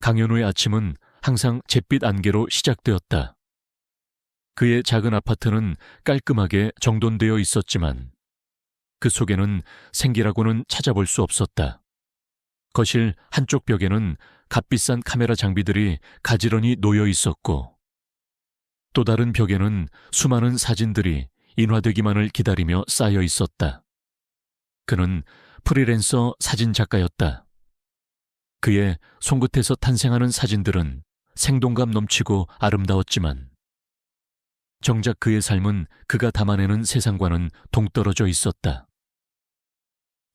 강현우의 아침은 항상 잿빛 안개로 시작되었다. 그의 작은 아파트는 깔끔하게 정돈되어 있었지만 그 속에는 생기라고는 찾아볼 수 없었다. 거실 한쪽 벽에는 값비싼 카메라 장비들이 가지런히 놓여 있었고 또 다른 벽에는 수많은 사진들이 인화되기만을 기다리며 쌓여 있었다. 그는 프리랜서 사진작가였다. 그의 손끝에서 탄생하는 사진들은 생동감 넘치고 아름다웠지만 정작 그의 삶은 그가 담아내는 세상과는 동떨어져 있었다.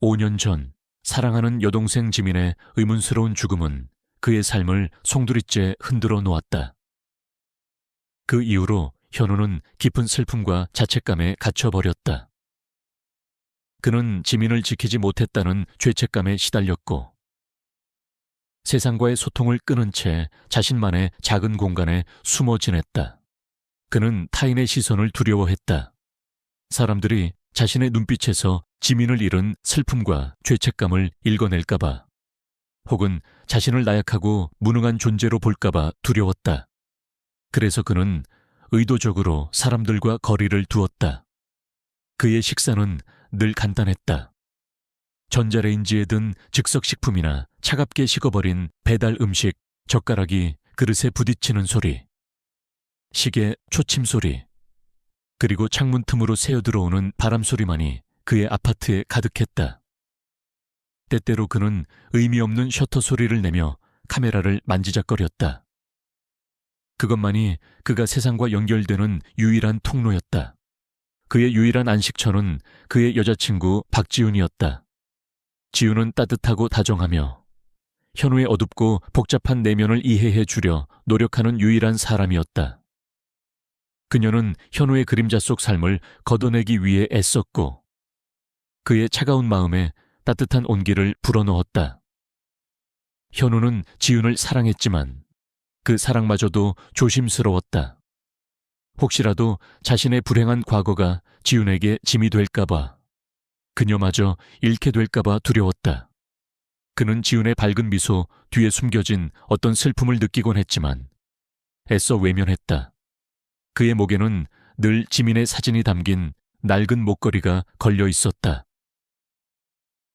5년 전 사랑하는 여동생 지민의 의문스러운 죽음은 그의 삶을 송두리째 흔들어 놓았다. 그 이후로 현우는 깊은 슬픔과 자책감에 갇혀버렸다. 그는 지민을 지키지 못했다는 죄책감에 시달렸고 세상과의 소통을 끊은 채 자신만의 작은 공간에 숨어 지냈다. 그는 타인의 시선을 두려워했다. 사람들이 자신의 눈빛에서 지민을 잃은 슬픔과 죄책감을 읽어낼까봐, 혹은 자신을 나약하고 무능한 존재로 볼까봐 두려웠다. 그래서 그는 의도적으로 사람들과 거리를 두었다. 그의 식사는 늘 간단했다. 전자레인지에 든 즉석식품이나 차갑게 식어버린 배달 음식, 젓가락이 그릇에 부딪히는 소리, 시계 초침 소리, 그리고 창문 틈으로 새어들어오는 바람 소리만이 그의 아파트에 가득했다. 때때로 그는 의미 없는 셔터 소리를 내며 카메라를 만지작거렸다. 그것만이 그가 세상과 연결되는 유일한 통로였다. 그의 유일한 안식처는 그의 여자친구 박지훈이었다. 지훈은 따뜻하고 다정하며 현우의 어둡고 복잡한 내면을 이해해 주려 노력하는 유일한 사람이었다. 그녀는 현우의 그림자 속 삶을 걷어내기 위해 애썼고 그의 차가운 마음에 따뜻한 온기를 불어넣었다. 현우는 지훈을 사랑했지만 그 사랑마저도 조심스러웠다. 혹시라도 자신의 불행한 과거가 지훈에게 짐이 될까봐, 그녀마저 잃게 될까봐 두려웠다. 그는 지훈의 밝은 미소 뒤에 숨겨진 어떤 슬픔을 느끼곤 했지만 애써 외면했다. 그의 목에는 늘 지민의 사진이 담긴 낡은 목걸이가 걸려 있었다.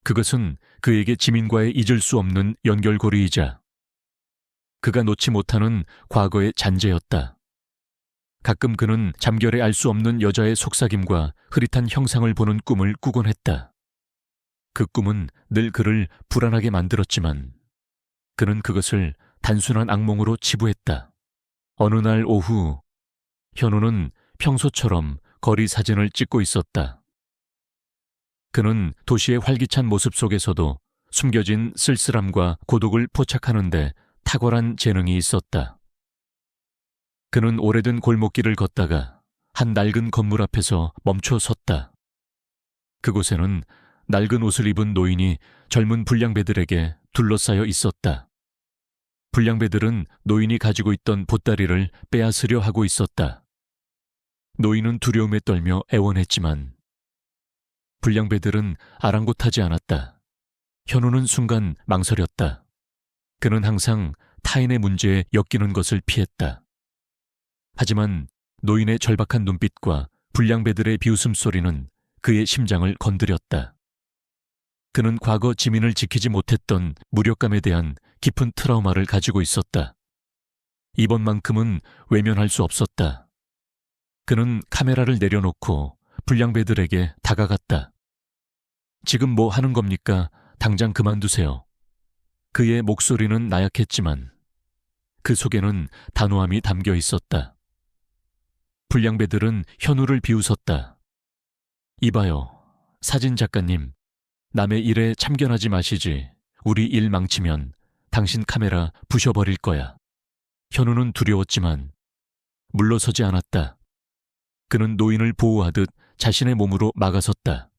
그것은 그에게 지민과의 잊을 수 없는 연결고리이자 그가 놓지 못하는 과거의 잔재였다. 가끔 그는 잠결에 알 수 없는 여자의 속삭임과 흐릿한 형상을 보는 꿈을 꾸곤 했다. 그 꿈은 늘 그를 불안하게 만들었지만 그는 그것을 단순한 악몽으로 치부했다. 어느 날 오후 현우는 평소처럼 거리 사진을 찍고 있었다. 그는 도시의 활기찬 모습 속에서도 숨겨진 쓸쓸함과 고독을 포착하는데 탁월한 재능이 있었다. 그는 오래된 골목길을 걷다가 한 낡은 건물 앞에서 멈춰 섰다. 그곳에는 낡은 옷을 입은 노인이 젊은 불량배들에게 둘러싸여 있었다. 불량배들은 노인이 가지고 있던 보따리를 빼앗으려 하고 있었다. 노인은 두려움에 떨며 애원했지만 불량배들은 아랑곳하지 않았다. 현우는 순간 망설였다. 그는 항상 타인의 문제에 엮이는 것을 피했다. 하지만 노인의 절박한 눈빛과 불량배들의 비웃음 소리는 그의 심장을 건드렸다. 그는 과거 지민을 지키지 못했던 무력감에 대한 깊은 트라우마를 가지고 있었다. 이번만큼은 외면할 수 없었다. 그는 카메라를 내려놓고 불량배들에게 다가갔다. 지금 뭐 하는 겁니까? 당장 그만두세요. 그의 목소리는 나약했지만 그 속에는 단호함이 담겨 있었다. 불량배들은 현우를 비웃었다. 이봐요, 사진작가님. 남의 일에 참견하지 마시지. 우리 일 망치면 당신 카메라 부셔버릴 거야. 현우는 두려웠지만 물러서지 않았다. 그는 노인을 보호하듯 자신의 몸으로 막아섰다.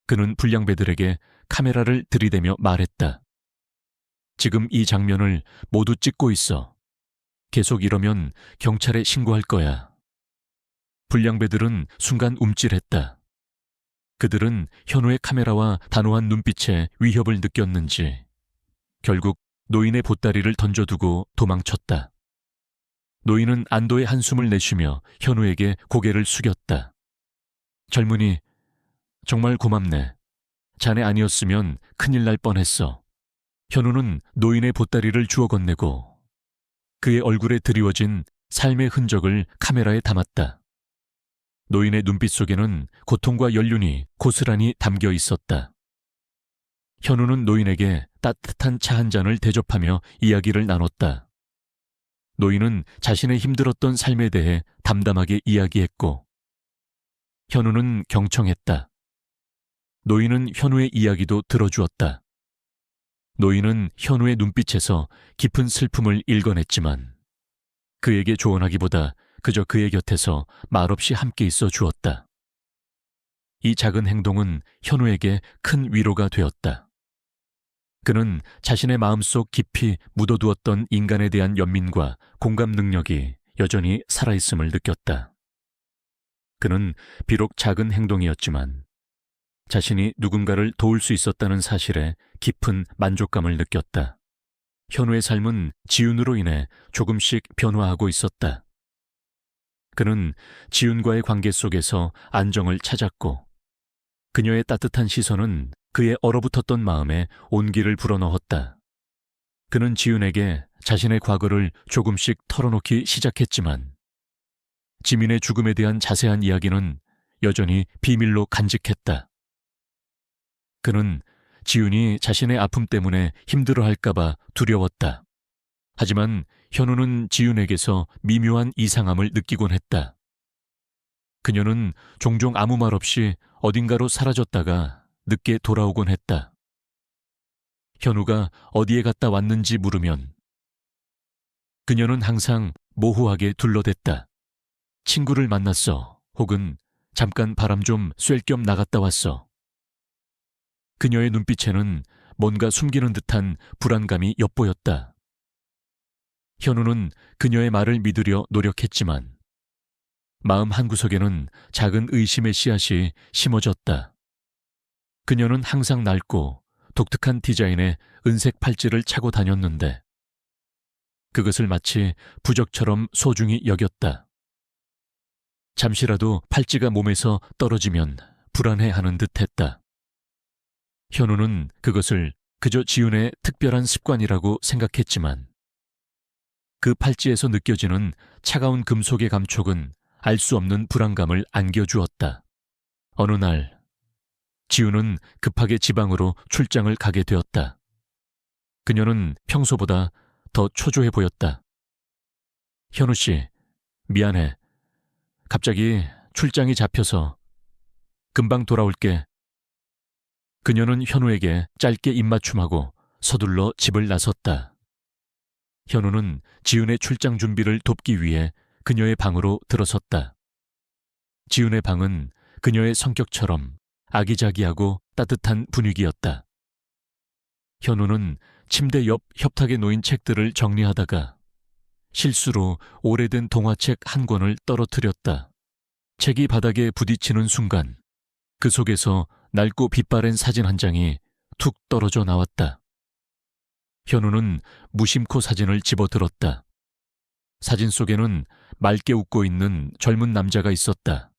그는 불량배들에게 카메라를 들이대며 말했다. 지금 이 장면을 모두 찍고 있어. 계속 이러면 경찰에 신고할 거야. 불량배들은 순간 움찔했다. 그들은 현우의 카메라와 단호한 눈빛에 위협을 느꼈는지 결국 노인의 보따리를 던져두고 도망쳤다. 노인은 안도의 한숨을 내쉬며 현우에게 고개를 숙였다. 젊은이, 정말 고맙네. 자네 아니었으면 큰일 날 뻔했어. 현우는 노인의 보따리를 주워 건네고 그의 얼굴에 드리워진 삶의 흔적을 카메라에 담았다. 노인의 눈빛 속에는 고통과 연륜이 고스란히 담겨 있었다. 현우는 노인에게 따뜻한 차 한 잔을 대접하며 이야기를 나눴다. 노인은 자신의 힘들었던 삶에 대해 담담하게 이야기했고 현우는 경청했다. 노인은 현우의 이야기도 들어주었다. 노인은 현우의 눈빛에서 깊은 슬픔을 읽어냈지만 그에게 조언하기보다 그저 그의 곁에서 말없이 함께 있어 주었다. 이 작은 행동은 현우에게 큰 위로가 되었다. 그는 자신의 마음속 깊이 묻어두었던 인간에 대한 연민과 공감 능력이 여전히 살아있음을 느꼈다. 그는 비록 작은 행동이었지만 자신이 누군가를 도울 수 있었다는 사실에 깊은 만족감을 느꼈다. 현우의 삶은 지윤으로 인해 조금씩 변화하고 있었다. 그는 지윤과의 관계 속에서 안정을 찾았고 그녀의 따뜻한 시선은 그의 얼어붙었던 마음에 온기를 불어넣었다. 그는 지윤에게 자신의 과거를 조금씩 털어놓기 시작했지만 지민의 죽음에 대한 자세한 이야기는 여전히 비밀로 간직했다. 그는 지윤이 자신의 아픔 때문에 힘들어할까봐 두려웠다. 하지만 현우는 지윤에게서 미묘한 이상함을 느끼곤 했다. 그녀는 종종 아무 말 없이 어딘가로 사라졌다가 늦게 돌아오곤 했다. 현우가 어디에 갔다 왔는지 물으면 그녀는 항상 모호하게 둘러댔다. 친구를 만났어. 혹은 잠깐 바람 좀 쐴 겸 나갔다 왔어. 그녀의 눈빛에는 뭔가 숨기는 듯한 불안감이 엿보였다. 현우는 그녀의 말을 믿으려 노력했지만 마음 한구석에는 작은 의심의 씨앗이 심어졌다. 그녀는 항상 낡고 독특한 디자인의 은색 팔찌를 차고 다녔는데 그것을 마치 부적처럼 소중히 여겼다. 잠시라도 팔찌가 몸에서 떨어지면 불안해하는 듯했다. 현우는 그것을 그저 지윤의 특별한 습관이라고 생각했지만 그 팔찌에서 느껴지는 차가운 금속의 감촉은 알 수 없는 불안감을 안겨주었다. 어느 날 지윤은 급하게 지방으로 출장을 가게 되었다. 그녀는 평소보다 더 초조해 보였다. 현우 씨, 미안해. 갑자기 출장이 잡혀서 금방 돌아올게. 그녀는 현우에게 짧게 입맞춤하고 서둘러 집을 나섰다. 현우는 지윤의 출장 준비를 돕기 위해 그녀의 방으로 들어섰다. 지윤의 방은 그녀의 성격처럼 아기자기하고 따뜻한 분위기였다. 현우는 침대 옆 협탁에 놓인 책들을 정리하다가 실수로 오래된 동화책 한 권을 떨어뜨렸다. 책이 바닥에 부딪히는 순간 그 속에서 낡고 빛바랜 사진 한 장이 툭 떨어져 나왔다. 현우는 무심코 사진을 집어들었다. 사진 속에는 맑게 웃고 있는 젊은 남자가 있었다.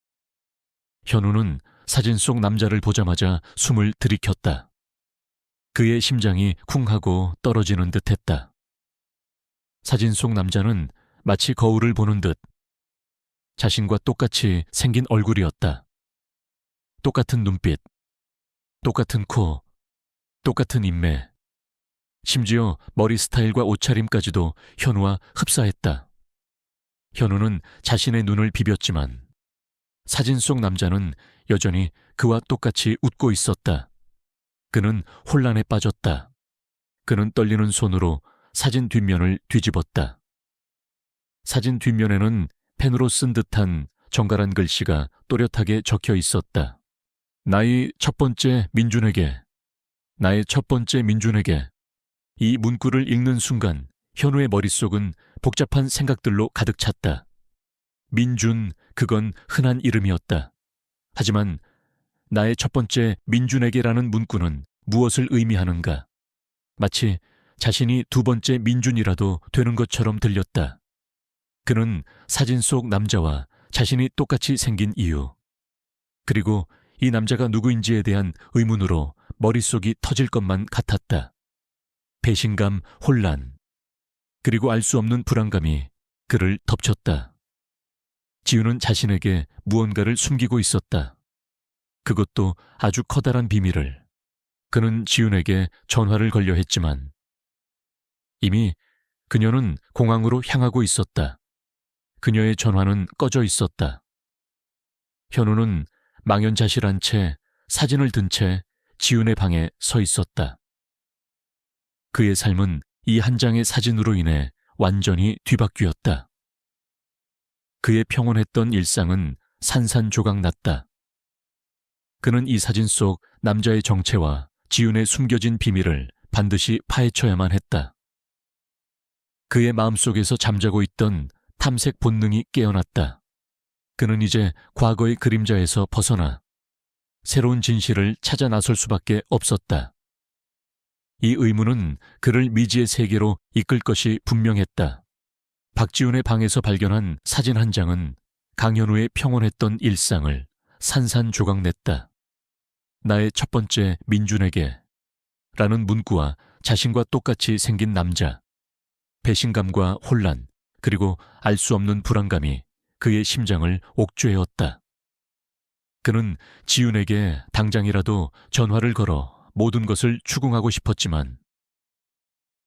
현우는 사진 속 남자를 보자마자 숨을 들이켰다. 그의 심장이 쿵 하고 떨어지는 듯했다. 사진 속 남자는 마치 거울을 보는 듯 자신과 똑같이 생긴 얼굴이었다. 똑같은 눈빛, 똑같은 코, 똑같은 인매, 심지어 머리 스타일과 옷차림까지도 현우와 흡사했다. 현우는 자신의 눈을 비볐지만 사진 속 남자는 여전히 그와 똑같이 웃고 있었다. 그는 혼란에 빠졌다. 그는 떨리는 손으로 사진 뒷면을 뒤집었다. 사진 뒷면에는 펜으로 쓴 듯한 정갈한 글씨가 또렷하게 적혀 있었다. 나의 첫 번째 민준에게, 나의 첫 번째 민준에게. 이 문구를 읽는 순간 현우의 머릿속은 복잡한 생각들로 가득 찼다. 민준, 그건 흔한 이름이었다. 하지만 나의 첫 번째 민준에게라는 문구는 무엇을 의미하는가? 마치 자신이 두 번째 민준이라도 되는 것처럼 들렸다. 그는 사진 속 남자와 자신이 똑같이 생긴 이유, 그리고 이 남자가 누구인지에 대한 의문으로 머릿속이 터질 것만 같았다. 배신감, 혼란, 그리고 알 수 없는 불안감이 그를 덮쳤다. 지우는 자신에게 무언가를 숨기고 있었다. 그것도 아주 커다란 비밀을. 그는 지훈에게 전화를 걸려 했지만 이미 그녀는 공항으로 향하고 있었다. 그녀의 전화는 꺼져 있었다. 현우는 망연자실한 채 사진을 든 채 지훈의 방에 서 있었다. 그의 삶은 이 한 장의 사진으로 인해 완전히 뒤바뀌었다. 그의 평온했던 일상은 산산조각났다. 그는 이 사진 속 남자의 정체와 지훈의 숨겨진 비밀을 반드시 파헤쳐야만 했다. 그의 마음속에서 잠자고 있던 탐색 본능이 깨어났다. 그는 이제 과거의 그림자에서 벗어나 새로운 진실을 찾아 나설 수밖에 없었다. 이 의문은 그를 미지의 세계로 이끌 것이 분명했다. 박지훈의 방에서 발견한 사진 한 장은 강현우의 평온했던 일상을 산산조각냈다. 나의 첫 번째 민준에게 라는 문구와 자신과 똑같이 생긴 남자, 배신감과 혼란, 그리고 알 수 없는 불안감이 그의 심장을 옥죄었다. 그는 지훈에게 당장이라도 전화를 걸어 모든 것을 추궁하고 싶었지만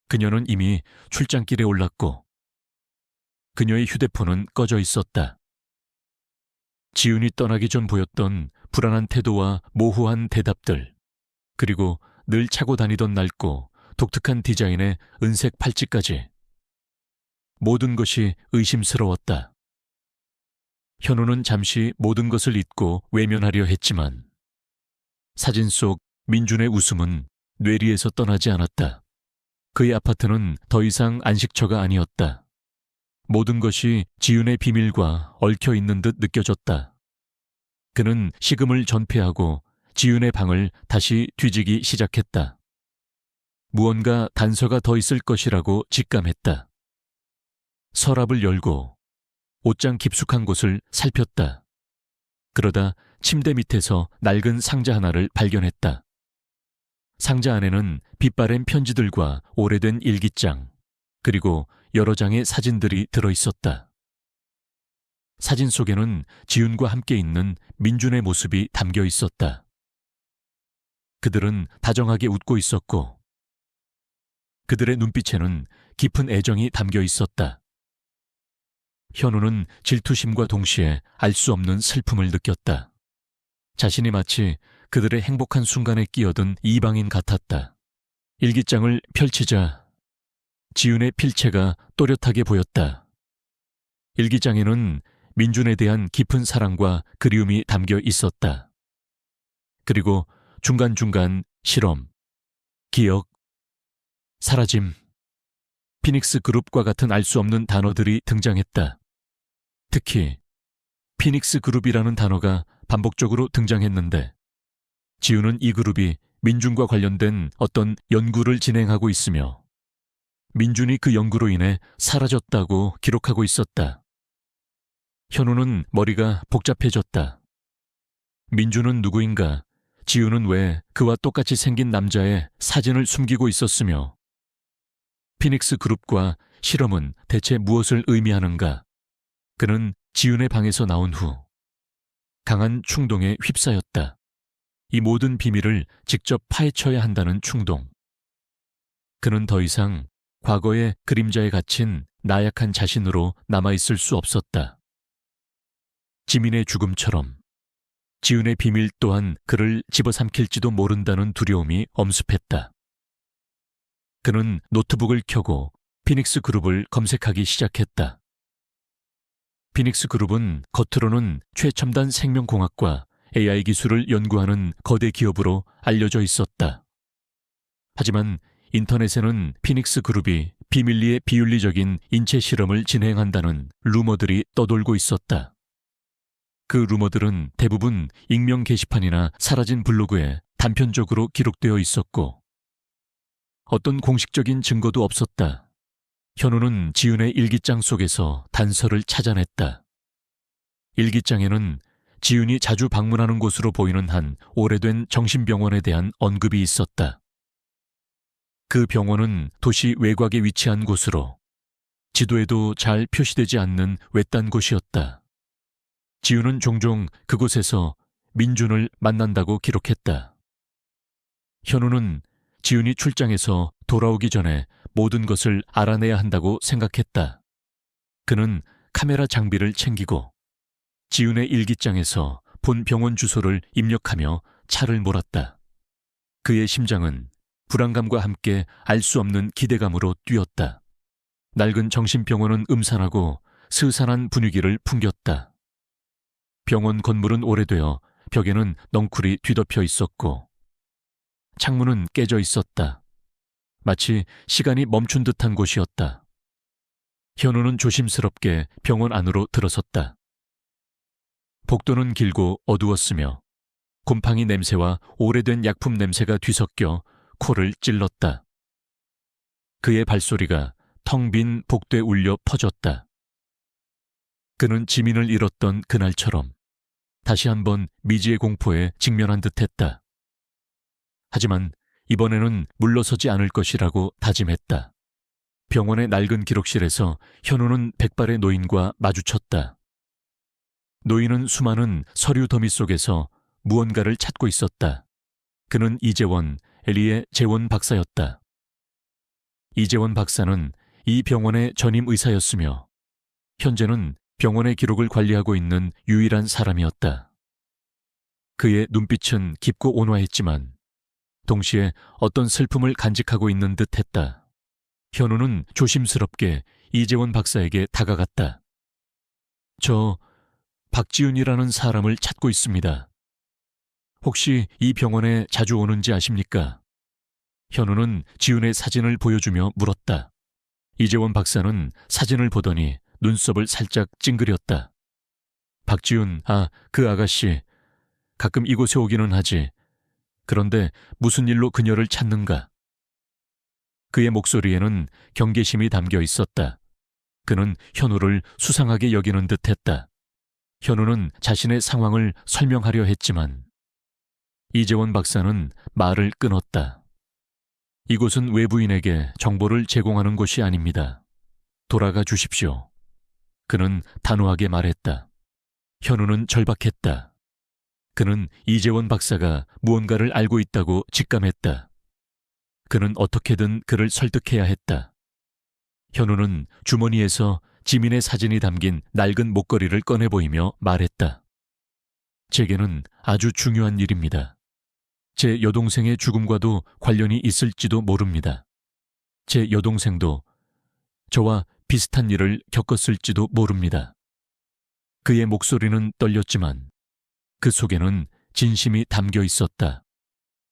그녀는 이미 출장길에 올랐고 그녀의 휴대폰은 꺼져 있었다. 지훈이 떠나기 전 보였던 불안한 태도와 모호한 대답들, 그리고 늘 차고 다니던 낡고 독특한 디자인의 은색 팔찌까지. 모든 것이 의심스러웠다. 현우는 잠시 모든 것을 잊고 외면하려 했지만 사진 속 민준의 웃음은 뇌리에서 떠나지 않았다. 그의 아파트는 더 이상 안식처가 아니었다. 모든 것이 지훈의 비밀과 얽혀 있는 듯 느껴졌다. 그는 식음을 전폐하고 지훈의 방을 다시 뒤지기 시작했다. 무언가 단서가 더 있을 것이라고 직감했다. 서랍을 열고 옷장 깊숙한 곳을 살폈다. 그러다 침대 밑에서 낡은 상자 하나를 발견했다. 상자 안에는 빛바랜 편지들과 오래된 일기장, 그리고 여러 장의 사진들이 들어있었다. 사진 속에는 지훈과 함께 있는 민준의 모습이 담겨 있었다. 그들은 다정하게 웃고 있었고 그들의 눈빛에는 깊은 애정이 담겨 있었다. 현우는 질투심과 동시에 알 수 없는 슬픔을 느꼈다. 자신이 마치 그들의 행복한 순간에 끼어든 이방인 같았다. 일기장을 펼치자 지훈의 필체가 또렷하게 보였다. 일기장에는 민준에 대한 깊은 사랑과 그리움이 담겨 있었다. 그리고 중간중간 실험, 기억, 사라짐, 피닉스 그룹과 같은 알 수 없는 단어들이 등장했다. 특히 피닉스 그룹이라는 단어가 반복적으로 등장했는데 지훈은 이 그룹이 민준과 관련된 어떤 연구를 진행하고 있으며 민준이 그 연구로 인해 사라졌다고 기록하고 있었다. 현우는 머리가 복잡해졌다. 민준은 누구인가? 지훈은 왜 그와 똑같이 생긴 남자의 사진을 숨기고 있었으며 피닉스 그룹과 실험은 대체 무엇을 의미하는가? 그는 지훈의 방에서 나온 후 강한 충동에 휩싸였다. 이 모든 비밀을 직접 파헤쳐야 한다는 충동. 그는 더 이상 과거의 그림자에 갇힌 나약한 자신으로 남아있을 수 없었다. 지민의 죽음처럼 지훈의 비밀 또한 그를 집어삼킬지도 모른다는 두려움이 엄습했다. 그는 노트북을 켜고 피닉스 그룹을 검색하기 시작했다. 피닉스 그룹은 겉으로는 최첨단 생명공학과 AI 기술을 연구하는 거대 기업으로 알려져 있었다. 하지만 인터넷에는 피닉스 그룹이 비밀리에 비윤리적인 인체 실험을 진행한다는 루머들이 떠돌고 있었다. 그 루머들은 대부분 익명 게시판이나 사라진 블로그에 단편적으로 기록되어 있었고 어떤 공식적인 증거도 없었다. 현우는 지은의 일기장 속에서 단서를 찾아냈다. 일기장에는 지은이 자주 방문하는 곳으로 보이는 한 오래된 정신병원에 대한 언급이 있었다. 그 병원은 도시 외곽에 위치한 곳으로 지도에도 잘 표시되지 않는 외딴 곳이었다. 지은은 종종 그곳에서 민준을 만난다고 기록했다. 현우는 지은이 출장에서 돌아오기 전에 모든 것을 알아내야 한다고 생각했다. 그는 카메라 장비를 챙기고 지은의 일기장에서 본 병원 주소를 입력하며 차를 몰았다. 그의 심장은 불안감과 함께 알 수 없는 기대감으로 뛰었다. 낡은 정신병원은 음산하고 스산한 분위기를 풍겼다. 병원 건물은 오래되어 벽에는 넝쿨이 뒤덮여 있었고 창문은 깨져 있었다. 마치 시간이 멈춘 듯한 곳이었다. 현우는 조심스럽게 병원 안으로 들어섰다. 복도는 길고 어두웠으며 곰팡이 냄새와 오래된 약품 냄새가 뒤섞여 코를 찔렀다. 그의 발소리가 텅 빈 복도에 울려 퍼졌다. 그는 지민을 잃었던 그날처럼 다시 한번 미지의 공포에 직면한 듯했다. 하지만 이번에는 물러서지 않을 것이라고 다짐했다. 병원의 낡은 기록실에서 현우는 백발의 노인과 마주쳤다. 노인은 수많은 서류 더미 속에서 무언가를 찾고 있었다. 그는 이재원, 엘리의 재원 박사였다. 이재원 박사는 이 병원의 전임 의사였으며 현재는 병원의 기록을 관리하고 있는 유일한 사람이었다. 그의 눈빛은 깊고 온화했지만 동시에 어떤 슬픔을 간직하고 있는 듯했다. 현우는 조심스럽게 이재원 박사에게 다가갔다. 저 박지훈이라는 사람을 찾고 있습니다. 혹시 이 병원에 자주 오는지 아십니까? 현우는 지훈의 사진을 보여주며 물었다. 이재원 박사는 사진을 보더니 눈썹을 살짝 찡그렸다. 박지훈, 그 아가씨. 가끔 이곳에 오기는 하지. 그런데 무슨 일로 그녀를 찾는가? 그의 목소리에는 경계심이 담겨 있었다. 그는 현우를 수상하게 여기는 듯했다. 현우는 자신의 상황을 설명하려 했지만 이재원 박사는 말을 끊었다. 이곳은 외부인에게 정보를 제공하는 곳이 아닙니다. 돌아가 주십시오. 그는 단호하게 말했다. 현우는 절박했다. 그는 이재원 박사가 무언가를 알고 있다고 직감했다. 그는 어떻게든 그를 설득해야 했다. 현우는 주머니에서 지민의 사진이 담긴 낡은 목걸이를 꺼내 보이며 말했다. 제게는 아주 중요한 일입니다. 제 여동생의 죽음과도 관련이 있을지도 모릅니다. 제 여동생도 저와 비슷한 일을 겪었을지도 모릅니다. 그의 목소리는 떨렸지만 그 속에는 진심이 담겨 있었다.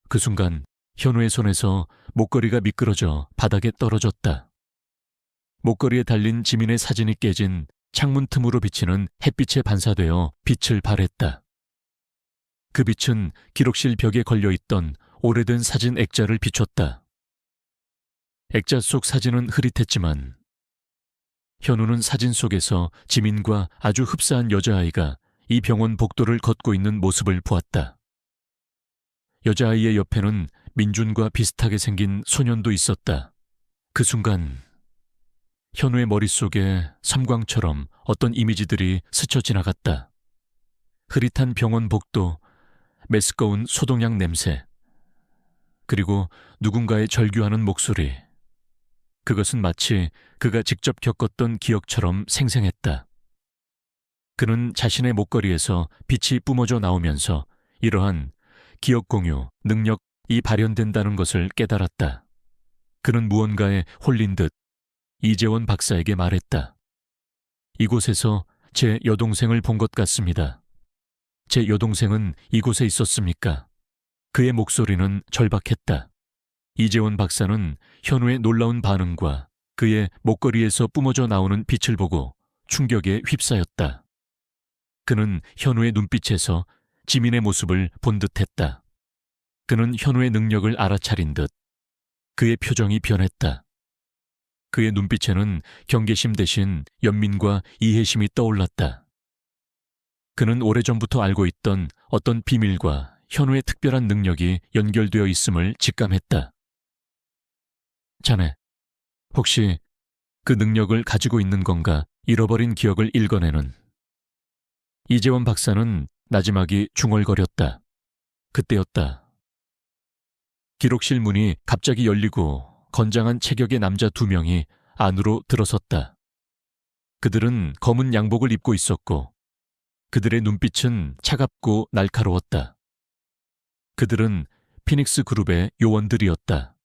그 순간 현우의 손에서 목걸이가 미끄러져 바닥에 떨어졌다. 목걸이에 달린 지민의 사진이 깨진 창문 틈으로 비치는 햇빛에 반사되어 빛을 발했다. 그 빛은 기록실 벽에 걸려있던 오래된 사진 액자를 비췄다. 액자 속 사진은 흐릿했지만 현우는 사진 속에서 지민과 아주 흡사한 여자아이가 이 병원 복도를 걷고 있는 모습을 보았다. 여자아이의 옆에는 민준과 비슷하게 생긴 소년도 있었다. 그 순간 현우의 머릿속에 섬광처럼 어떤 이미지들이 스쳐 지나갔다. 흐릿한 병원 복도, 메스꺼운 소독약 냄새, 그리고 누군가의 절규하는 목소리. 그것은 마치 그가 직접 겪었던 기억처럼 생생했다. 그는 자신의 목걸이에서 빛이 뿜어져 나오면서 이러한 기억 공유, 능력이 발현된다는 것을 깨달았다. 그는 무언가에 홀린 듯 이재원 박사에게 말했다. 이곳에서 제 여동생을 본 것 같습니다. 제 여동생은 이곳에 있었습니까? 그의 목소리는 절박했다. 이재원 박사는 현우의 놀라운 반응과 그의 목걸이에서 뿜어져 나오는 빛을 보고 충격에 휩싸였다. 그는 현우의 눈빛에서 지민의 모습을 본 듯했다. 그는 현우의 능력을 알아차린 듯 그의 표정이 변했다. 그의 눈빛에는 경계심 대신 연민과 이해심이 떠올랐다. 그는 오래전부터 알고 있던 어떤 비밀과 현우의 특별한 능력이 연결되어 있음을 직감했다. 자네, 혹시 그 능력을 가지고 있는 건가? 잃어버린 기억을 읽어내는. 이재원 박사는 나지막이 중얼거렸다. 그때였다. 기록실 문이 갑자기 열리고 건장한 체격의 남자 2명이 안으로 들어섰다. 그들은 검은 양복을 입고 있었고 그들의 눈빛은 차갑고 날카로웠다. 그들은 피닉스 그룹의 요원들이었다.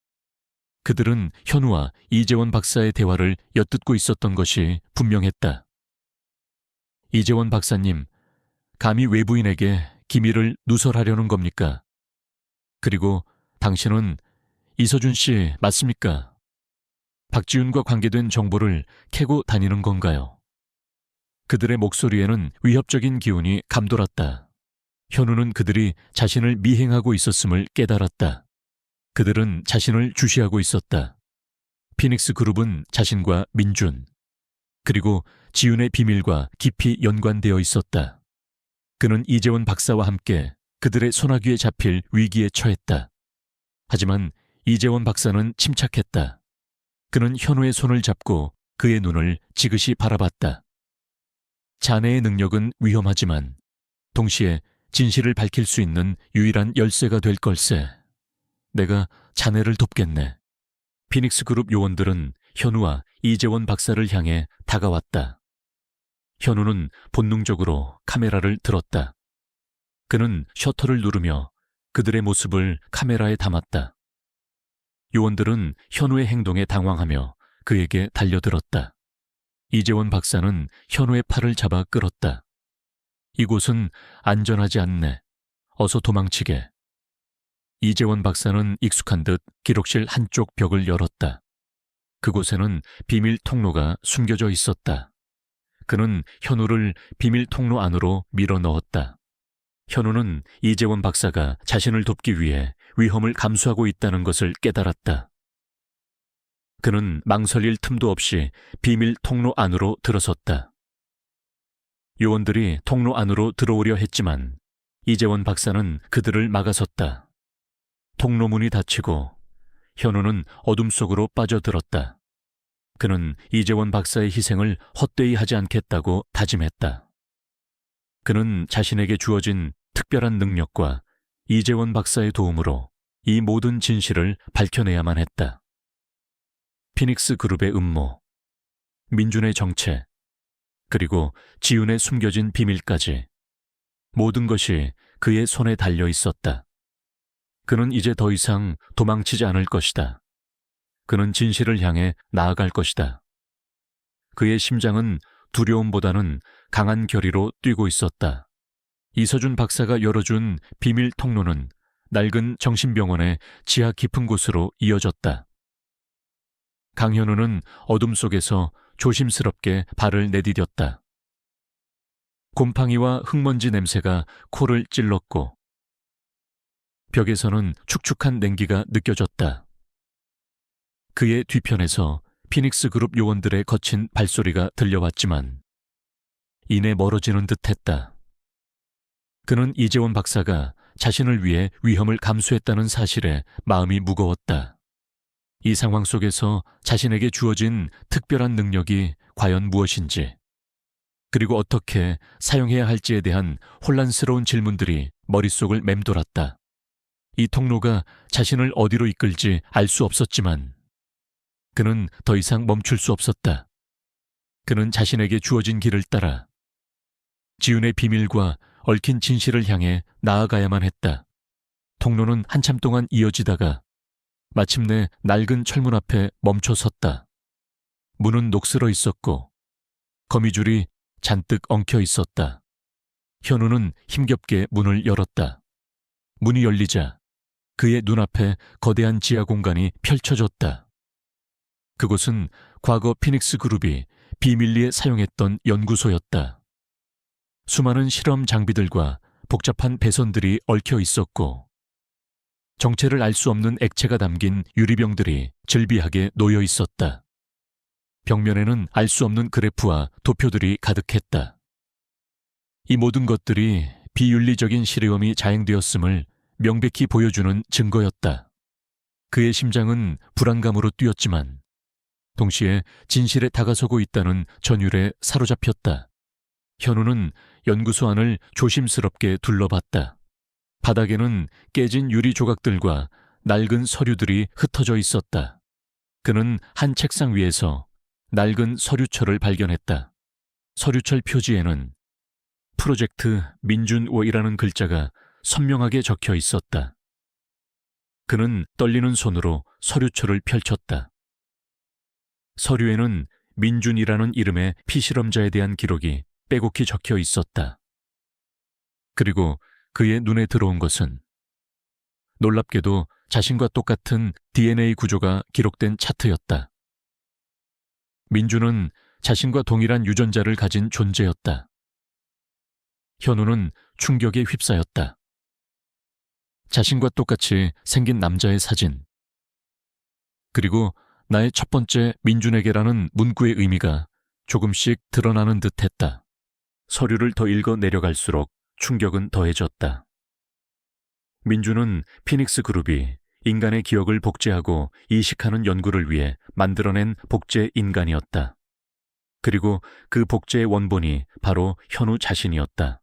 그들은 현우와 이재원 박사의 대화를 엿듣고 있었던 것이 분명했다. 이재원 박사님, 감히 외부인에게 기밀을 누설하려는 겁니까? 그리고 당신은 이서준 씨 맞습니까? 박지훈과 관계된 정보를 캐고 다니는 건가요? 그들의 목소리에는 위협적인 기운이 감돌았다. 현우는 그들이 자신을 미행하고 있었음을 깨달았다. 그들은 자신을 주시하고 있었다. 피닉스 그룹은 자신과 민준, 그리고 지훈의 비밀과 깊이 연관되어 있었다. 그는 이재원 박사와 함께 그들의 소나귀에 잡힐 위기에 처했다. 하지만 이재원 박사는 침착했다. 그는 현우의 손을 잡고 그의 눈을 지그시 바라봤다. 자네의 능력은 위험하지만 동시에 진실을 밝힐 수 있는 유일한 열쇠가 될 걸세. 내가 자네를 돕겠네. 피닉스 그룹 요원들은 현우와 이재원 박사를 향해 다가왔다. 현우는 본능적으로 카메라를 들었다. 그는 셔터를 누르며 그들의 모습을 카메라에 담았다. 요원들은 현우의 행동에 당황하며 그에게 달려들었다. 이재원 박사는 현우의 팔을 잡아 끌었다. 이곳은 안전하지 않네. 어서 도망치게. 이재원 박사는 익숙한 듯 기록실 한쪽 벽을 열었다. 그곳에는 비밀 통로가 숨겨져 있었다. 그는 현우를 비밀 통로 안으로 밀어 넣었다. 현우는 이재원 박사가 자신을 돕기 위해 위험을 감수하고 있다는 것을 깨달았다. 그는 망설일 틈도 없이 비밀 통로 안으로 들어섰다. 요원들이 통로 안으로 들어오려 했지만 이재원 박사는 그들을 막아섰다. 통로문이 닫히고 현우는 어둠 속으로 빠져들었다. 그는 이재원 박사의 희생을 헛되이 하지 않겠다고 다짐했다. 그는 자신에게 주어진 특별한 능력과 이재원 박사의 도움으로 이 모든 진실을 밝혀내야만 했다. 피닉스 그룹의 음모, 민준의 정체, 그리고 지훈의 숨겨진 비밀까지 모든 것이 그의 손에 달려 있었다. 그는 이제 더 이상 도망치지 않을 것이다. 그는 진실을 향해 나아갈 것이다. 그의 심장은 두려움보다는 강한 결의로 뛰고 있었다. 이서준 박사가 열어준 비밀 통로는 낡은 정신병원의 지하 깊은 곳으로 이어졌다. 강현우는 어둠 속에서 조심스럽게 발을 내디뎠다. 곰팡이와 흙먼지 냄새가 코를 찔렀고 벽에서는 축축한 냉기가 느껴졌다. 그의 뒤편에서 피닉스 그룹 요원들의 거친 발소리가 들려왔지만 이내 멀어지는 듯했다. 그는 이재원 박사가 자신을 위해 위험을 감수했다는 사실에 마음이 무거웠다. 이 상황 속에서 자신에게 주어진 특별한 능력이 과연 무엇인지, 그리고 어떻게 사용해야 할지에 대한 혼란스러운 질문들이 머릿속을 맴돌았다. 이 통로가 자신을 어디로 이끌지 알 수 없었지만 그는 더 이상 멈출 수 없었다. 그는 자신에게 주어진 길을 따라 지훈의 비밀과 얽힌 진실을 향해 나아가야만 했다. 통로는 한참 동안 이어지다가 마침내 낡은 철문 앞에 멈춰 섰다. 문은 녹슬어 있었고 거미줄이 잔뜩 엉켜 있었다. 현우는 힘겹게 문을 열었다. 문이 열리자 그의 눈앞에 거대한 지하 공간이 펼쳐졌다. 그곳은 과거 피닉스 그룹이 비밀리에 사용했던 연구소였다. 수많은 실험 장비들과 복잡한 배선들이 얽혀 있었고 정체를 알 수 없는 액체가 담긴 유리병들이 즐비하게 놓여 있었다. 벽면에는 알 수 없는 그래프와 도표들이 가득했다. 이 모든 것들이 비윤리적인 실험이 자행되었음을 명백히 보여주는 증거였다. 그의 심장은 불안감으로 뛰었지만 동시에 진실에 다가서고 있다는 전율에 사로잡혔다. 현우는 연구소 안을 조심스럽게 둘러봤다. 바닥에는 깨진 유리 조각들과 낡은 서류들이 흩어져 있었다. 그는 한 책상 위에서 낡은 서류철을 발견했다. 서류철 표지에는 프로젝트 민준호이라는 글자가 선명하게 적혀 있었다. 그는 떨리는 손으로 서류철을 펼쳤다. 서류에는 민준이라는 이름의 피실험자에 대한 기록이 빼곡히 적혀 있었다. 그리고 그의 눈에 들어온 것은 놀랍게도 자신과 똑같은 DNA 구조가 기록된 차트였다. 민준은 자신과 동일한 유전자를 가진 존재였다. 현우는 충격에 휩싸였다. 자신과 똑같이 생긴 남자의 사진. 그리고 나의 첫 번째 민준에게라는 문구의 의미가 조금씩 드러나는 듯했다. 서류를 더 읽어 내려갈수록 충격은 더해졌다. 민준은 피닉스 그룹이 인간의 기억을 복제하고 이식하는 연구를 위해 만들어낸 복제 인간이었다. 그리고 그 복제의 원본이 바로 현우 자신이었다.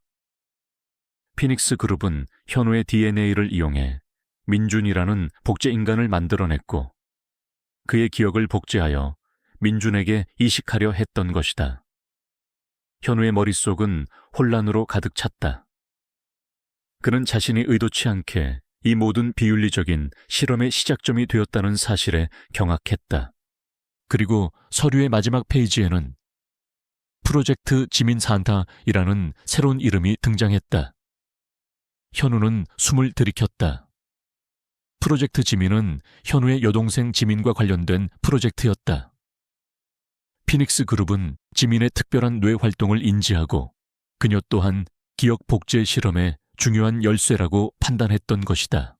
피닉스 그룹은 현우의 DNA를 이용해 민준이라는 복제 인간을 만들어냈고 그의 기억을 복제하여 민준에게 이식하려 했던 것이다. 현우의 머릿속은 혼란으로 가득 찼다. 그는 자신이 의도치 않게 이 모든 비윤리적인 실험의 시작점이 되었다는 사실에 경악했다. 그리고 서류의 마지막 페이지에는 프로젝트 지민 산타이라는 새로운 이름이 등장했다. 현우는 숨을 들이켰다. 프로젝트 지민은 현우의 여동생 지민과 관련된 프로젝트였다. 피닉스 그룹은 지민의 특별한 뇌 활동을 인지하고 그녀 또한 기억 복제 실험의 중요한 열쇠라고 판단했던 것이다.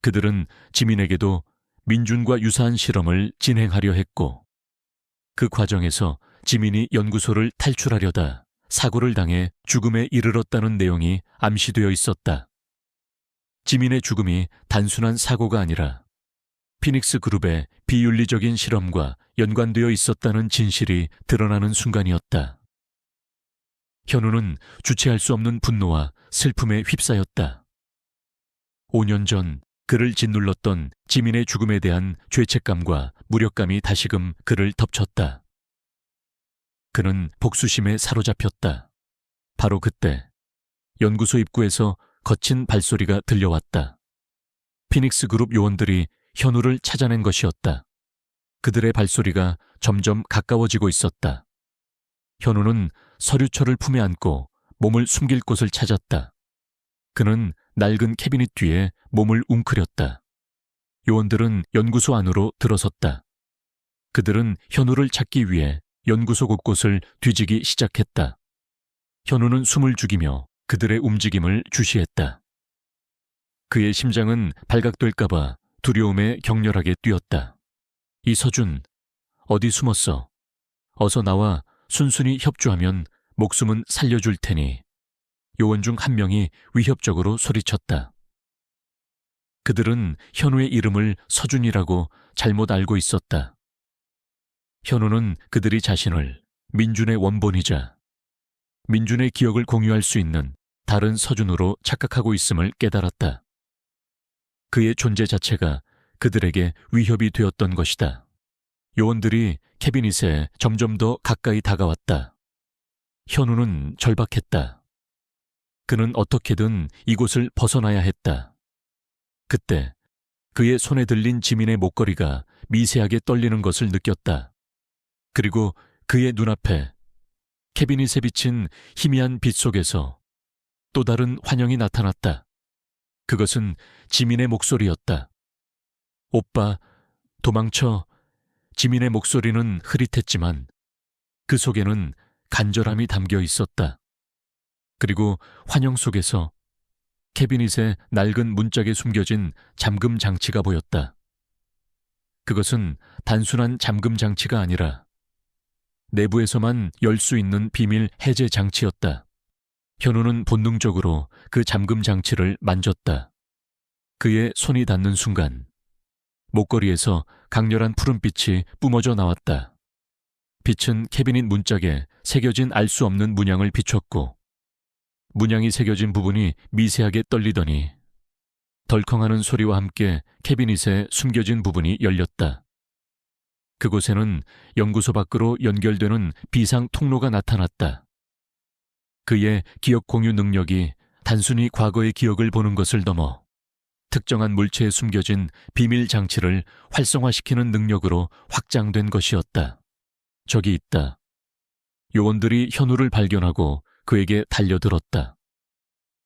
그들은 지민에게도 민준과 유사한 실험을 진행하려 했고 그 과정에서 지민이 연구소를 탈출하려다 사고를 당해 죽음에 이르렀다는 내용이 암시되어 있었다. 지민의 죽음이 단순한 사고가 아니라 피닉스 그룹의 비윤리적인 실험과 연관되어 있었다는 진실이 드러나는 순간이었다. 현우는 주체할 수 없는 분노와 슬픔에 휩싸였다. 5년 전 그를 짓눌렀던 지민의 죽음에 대한 죄책감과 무력감이 다시금 그를 덮쳤다. 그는 복수심에 사로잡혔다. 바로 그때 연구소 입구에서 거친 발소리가 들려왔다. 피닉스 그룹 요원들이 현우를 찾아낸 것이었다. 그들의 발소리가 점점 가까워지고 있었다. 현우는 서류철을 품에 안고 몸을 숨길 곳을 찾았다. 그는 낡은 캐비닛 뒤에 몸을 웅크렸다. 요원들은 연구소 안으로 들어섰다. 그들은 현우를 찾기 위해 연구소 곳곳을 뒤지기 시작했다. 현우는 숨을 죽이며 그들의 움직임을 주시했다. 그의 심장은 발각될까봐 두려움에 격렬하게 뛰었다. 이서준, 어디 숨었어? 어서 나와 순순히 협조하면 목숨은 살려줄 테니. 요원 중 한 명이 위협적으로 소리쳤다. 그들은 현우의 이름을 서준이라고 잘못 알고 있었다. 현우는 그들이 자신을 민준의 원본이자 민준의 기억을 공유할 수 있는 다른 서준으로 착각하고 있음을 깨달았다. 그의 존재 자체가 그들에게 위협이 되었던 것이다. 요원들이 캐비닛에 점점 더 가까이 다가왔다. 현우는 절박했다. 그는 어떻게든 이곳을 벗어나야 했다. 그때 그의 손에 들린 지민의 목걸이가 미세하게 떨리는 것을 느꼈다. 그리고 그의 눈앞에 캐비닛에 비친 희미한 빛 속에서 또 다른 환영이 나타났다. 그것은 지민의 목소리였다. 오빠, 도망쳐. 지민의 목소리는 흐릿했지만 그 속에는 간절함이 담겨 있었다. 그리고 환영 속에서 캐비닛에 낡은 문짝에 숨겨진 잠금 장치가 보였다. 그것은 단순한 잠금 장치가 아니라 내부에서만 열 수 있는 비밀 해제 장치였다. 현우는 본능적으로 그 잠금 장치를 만졌다. 그의 손이 닿는 순간 목걸이에서 강렬한 푸른빛이 뿜어져 나왔다. 빛은 캐비닛 문짝에 새겨진 알 수 없는 문양을 비췄고 문양이 새겨진 부분이 미세하게 떨리더니 덜컹하는 소리와 함께 캐비닛에 숨겨진 부분이 열렸다. 그곳에는 연구소 밖으로 연결되는 비상 통로가 나타났다. 그의 기억 공유 능력이 단순히 과거의 기억을 보는 것을 넘어 특정한 물체에 숨겨진 비밀 장치를 활성화시키는 능력으로 확장된 것이었다. 저기 있다. 요원들이 현우를 발견하고 그에게 달려들었다.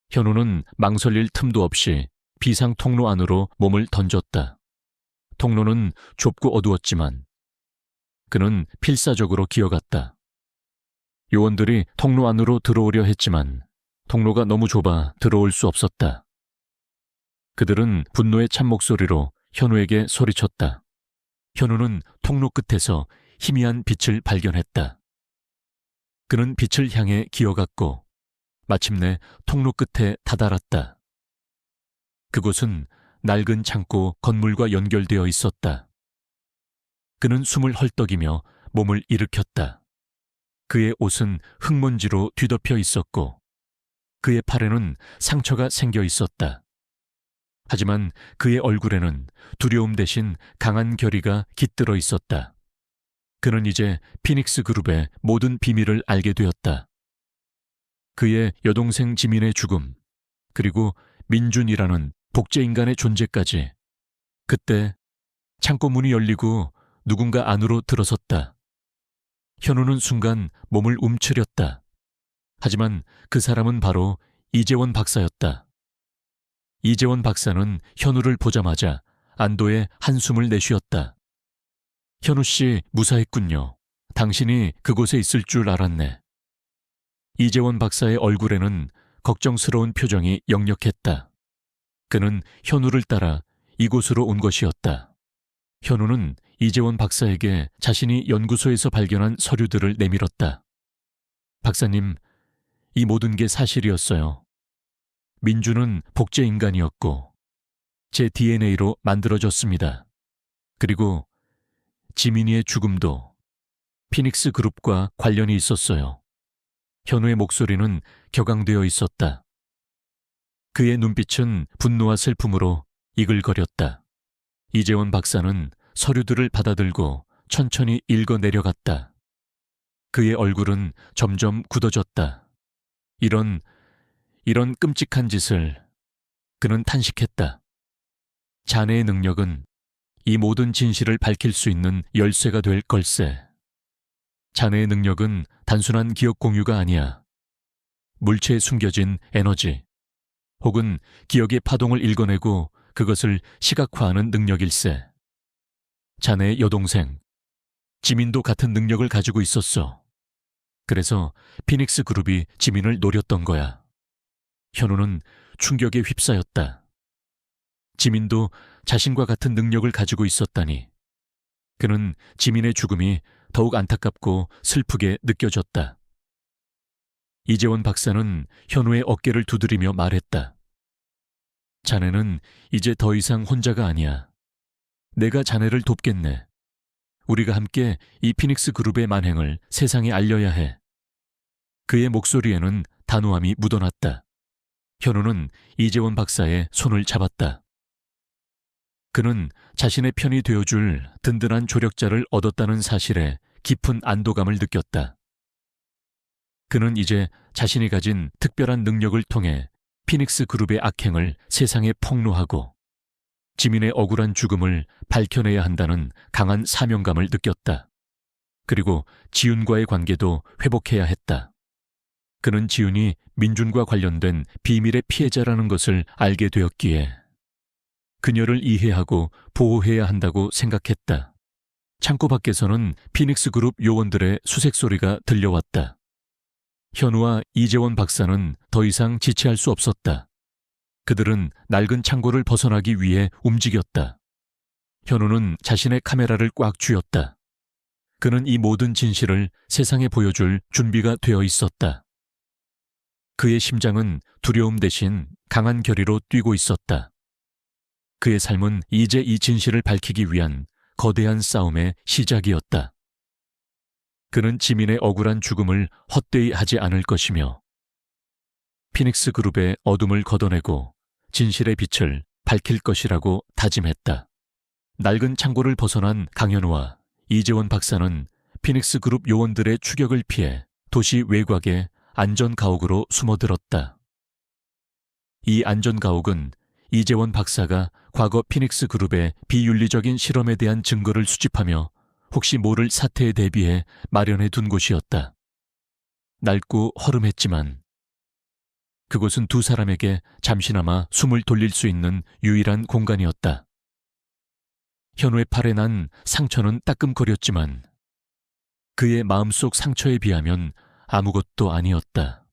현우는 망설일 틈도 없이 비상 통로 안으로 몸을 던졌다. 통로는 좁고 어두웠지만 그는 필사적으로 기어갔다. 요원들이 통로 안으로 들어오려 했지만 통로가 너무 좁아 들어올 수 없었다. 그들은 분노의 찬 목소리로 현우에게 소리쳤다. 현우는 통로 끝에서 희미한 빛을 발견했다. 그는 빛을 향해 기어갔고 마침내 통로 끝에 다다랐다. 그곳은 낡은 창고 건물과 연결되어 있었다. 그는 숨을 헐떡이며 몸을 일으켰다. 그의 옷은 흙먼지로 뒤덮여 있었고 그의 팔에는 상처가 생겨 있었다. 하지만 그의 얼굴에는 두려움 대신 강한 결의가 깃들어 있었다. 그는 이제 피닉스 그룹의 모든 비밀을 알게 되었다. 그의 여동생 지민의 죽음, 그리고 민준이라는 복제인간의 존재까지. 그때 창고 문이 열리고 누군가 안으로 들어섰다. 현우는 순간 몸을 움츠렸다. 하지만 그 사람은 바로 이재원 박사였다. 이재원 박사는 현우를 보자마자 안도의 한숨을 내쉬었다. 현우 씨 무사했군요. 당신이 그곳에 있을 줄 알았네. 이재원 박사의 얼굴에는 걱정스러운 표정이 역력했다. 그는 현우를 따라 이곳으로 온 것이었다. 현우는 이재원 박사에게 자신이 연구소에서 발견한 서류들을 내밀었다. 박사님, 이 모든 게 사실이었어요. 민주는 복제 인간이었고 제 DNA로 만들어졌습니다. 그리고 지민이의 죽음도 피닉스 그룹과 관련이 있었어요. 현우의 목소리는 격앙되어 있었다. 그의 눈빛은 분노와 슬픔으로 이글거렸다. 이재원 박사는 서류들을 받아들고 천천히 읽어 내려갔다. 그의 얼굴은 점점 굳어졌다. 이런 끔찍한 짓을. 그는 탄식했다. 자네의 능력은 이 모든 진실을 밝힐 수 있는 열쇠가 될 걸세. 자네의 능력은 단순한 기억 공유가 아니야. 물체에 숨겨진 에너지, 혹은 기억의 파동을 읽어내고 그것을 시각화하는 능력일세. 자네의 여동생, 지민도 같은 능력을 가지고 있었어. 그래서 피닉스 그룹이 지민을 노렸던 거야. 현우는 충격에 휩싸였다. 지민도 자신과 같은 능력을 가지고 있었다니. 그는 지민의 죽음이 더욱 안타깝고 슬프게 느껴졌다. 이재원 박사는 현우의 어깨를 두드리며 말했다. 자네는 이제 더 이상 혼자가 아니야. 내가 자네를 돕겠네. 우리가 함께 이 피닉스 그룹의 만행을 세상에 알려야 해. 그의 목소리에는 단호함이 묻어났다. 현우는 이재원 박사의 손을 잡았다. 그는 자신의 편이 되어줄 든든한 조력자를 얻었다는 사실에 깊은 안도감을 느꼈다. 그는 이제 자신이 가진 특별한 능력을 통해 피닉스 그룹의 악행을 세상에 폭로하고 지민의 억울한 죽음을 밝혀내야 한다는 강한 사명감을 느꼈다. 그리고 지윤과의 관계도 회복해야 했다. 그는 지윤이 민준과 관련된 비밀의 피해자라는 것을 알게 되었기에 그녀를 이해하고 보호해야 한다고 생각했다. 창고 밖에서는 피닉스 그룹 요원들의 수색 소리가 들려왔다. 현우와 이재원 박사는 더 이상 지체할 수 없었다. 그들은 낡은 창고를 벗어나기 위해 움직였다. 현우는 자신의 카메라를 꽉 쥐었다. 그는 이 모든 진실을 세상에 보여줄 준비가 되어 있었다. 그의 심장은 두려움 대신 강한 결의로 뛰고 있었다. 그의 삶은 이제 이 진실을 밝히기 위한 거대한 싸움의 시작이었다. 그는 지민의 억울한 죽음을 헛되이 하지 않을 것이며 피닉스 그룹의 어둠을 걷어내고 진실의 빛을 밝힐 것이라고 다짐했다. 낡은 창고를 벗어난 강현우와 이재원 박사는 피닉스 그룹 요원들의 추격을 피해 도시 외곽의 안전가옥으로 숨어들었다. 이 안전가옥은 이재원 박사가 과거 피닉스 그룹의 비윤리적인 실험에 대한 증거를 수집하며 혹시 모를 사태에 대비해 마련해 둔 곳이었다. 낡고 허름했지만 그곳은 두 사람에게 잠시나마 숨을 돌릴 수 있는 유일한 공간이었다. 현우의 팔에 난 상처는 따끔거렸지만 그의 마음속 상처에 비하면 아무것도 아니었다.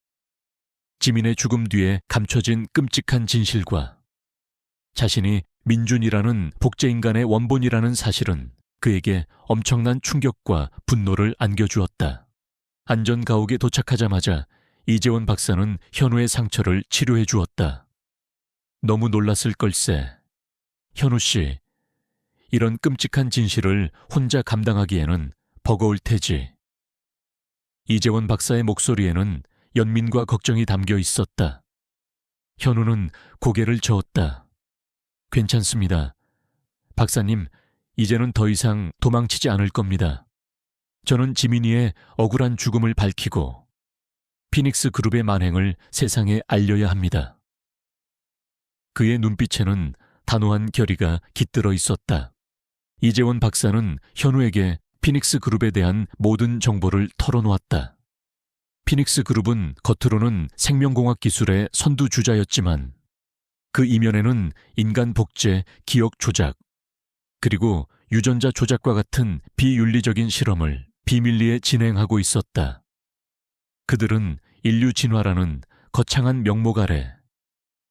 지민의 죽음 뒤에 감춰진 끔찍한 진실과 자신이 민준이라는 복제인간의 원본이라는 사실은 그에게 엄청난 충격과 분노를 안겨주었다. 안전가옥에 도착하자마자 이재원 박사는 현우의 상처를 치료해 주었다. 너무 놀랐을 걸세. 현우 씨, 이런 끔찍한 진실을 혼자 감당하기에는 버거울 테지. 이재원 박사의 목소리에는 연민과 걱정이 담겨 있었다. 현우는 고개를 저었다. 괜찮습니다. 박사님, 이제는 더 이상 도망치지 않을 겁니다. 저는 지민이의 억울한 죽음을 밝히고 피닉스 그룹의 만행을 세상에 알려야 합니다. 그의 눈빛에는 단호한 결의가 깃들어 있었다. 이재원 박사는 현우에게 피닉스 그룹에 대한 모든 정보를 털어놓았다. 피닉스 그룹은 겉으로는 생명공학 기술의 선두주자였지만 그 이면에는 인간 복제, 기억 조작, 그리고 유전자 조작과 같은 비윤리적인 실험을 비밀리에 진행하고 있었다. 그들은 인류 진화라는 거창한 명목 아래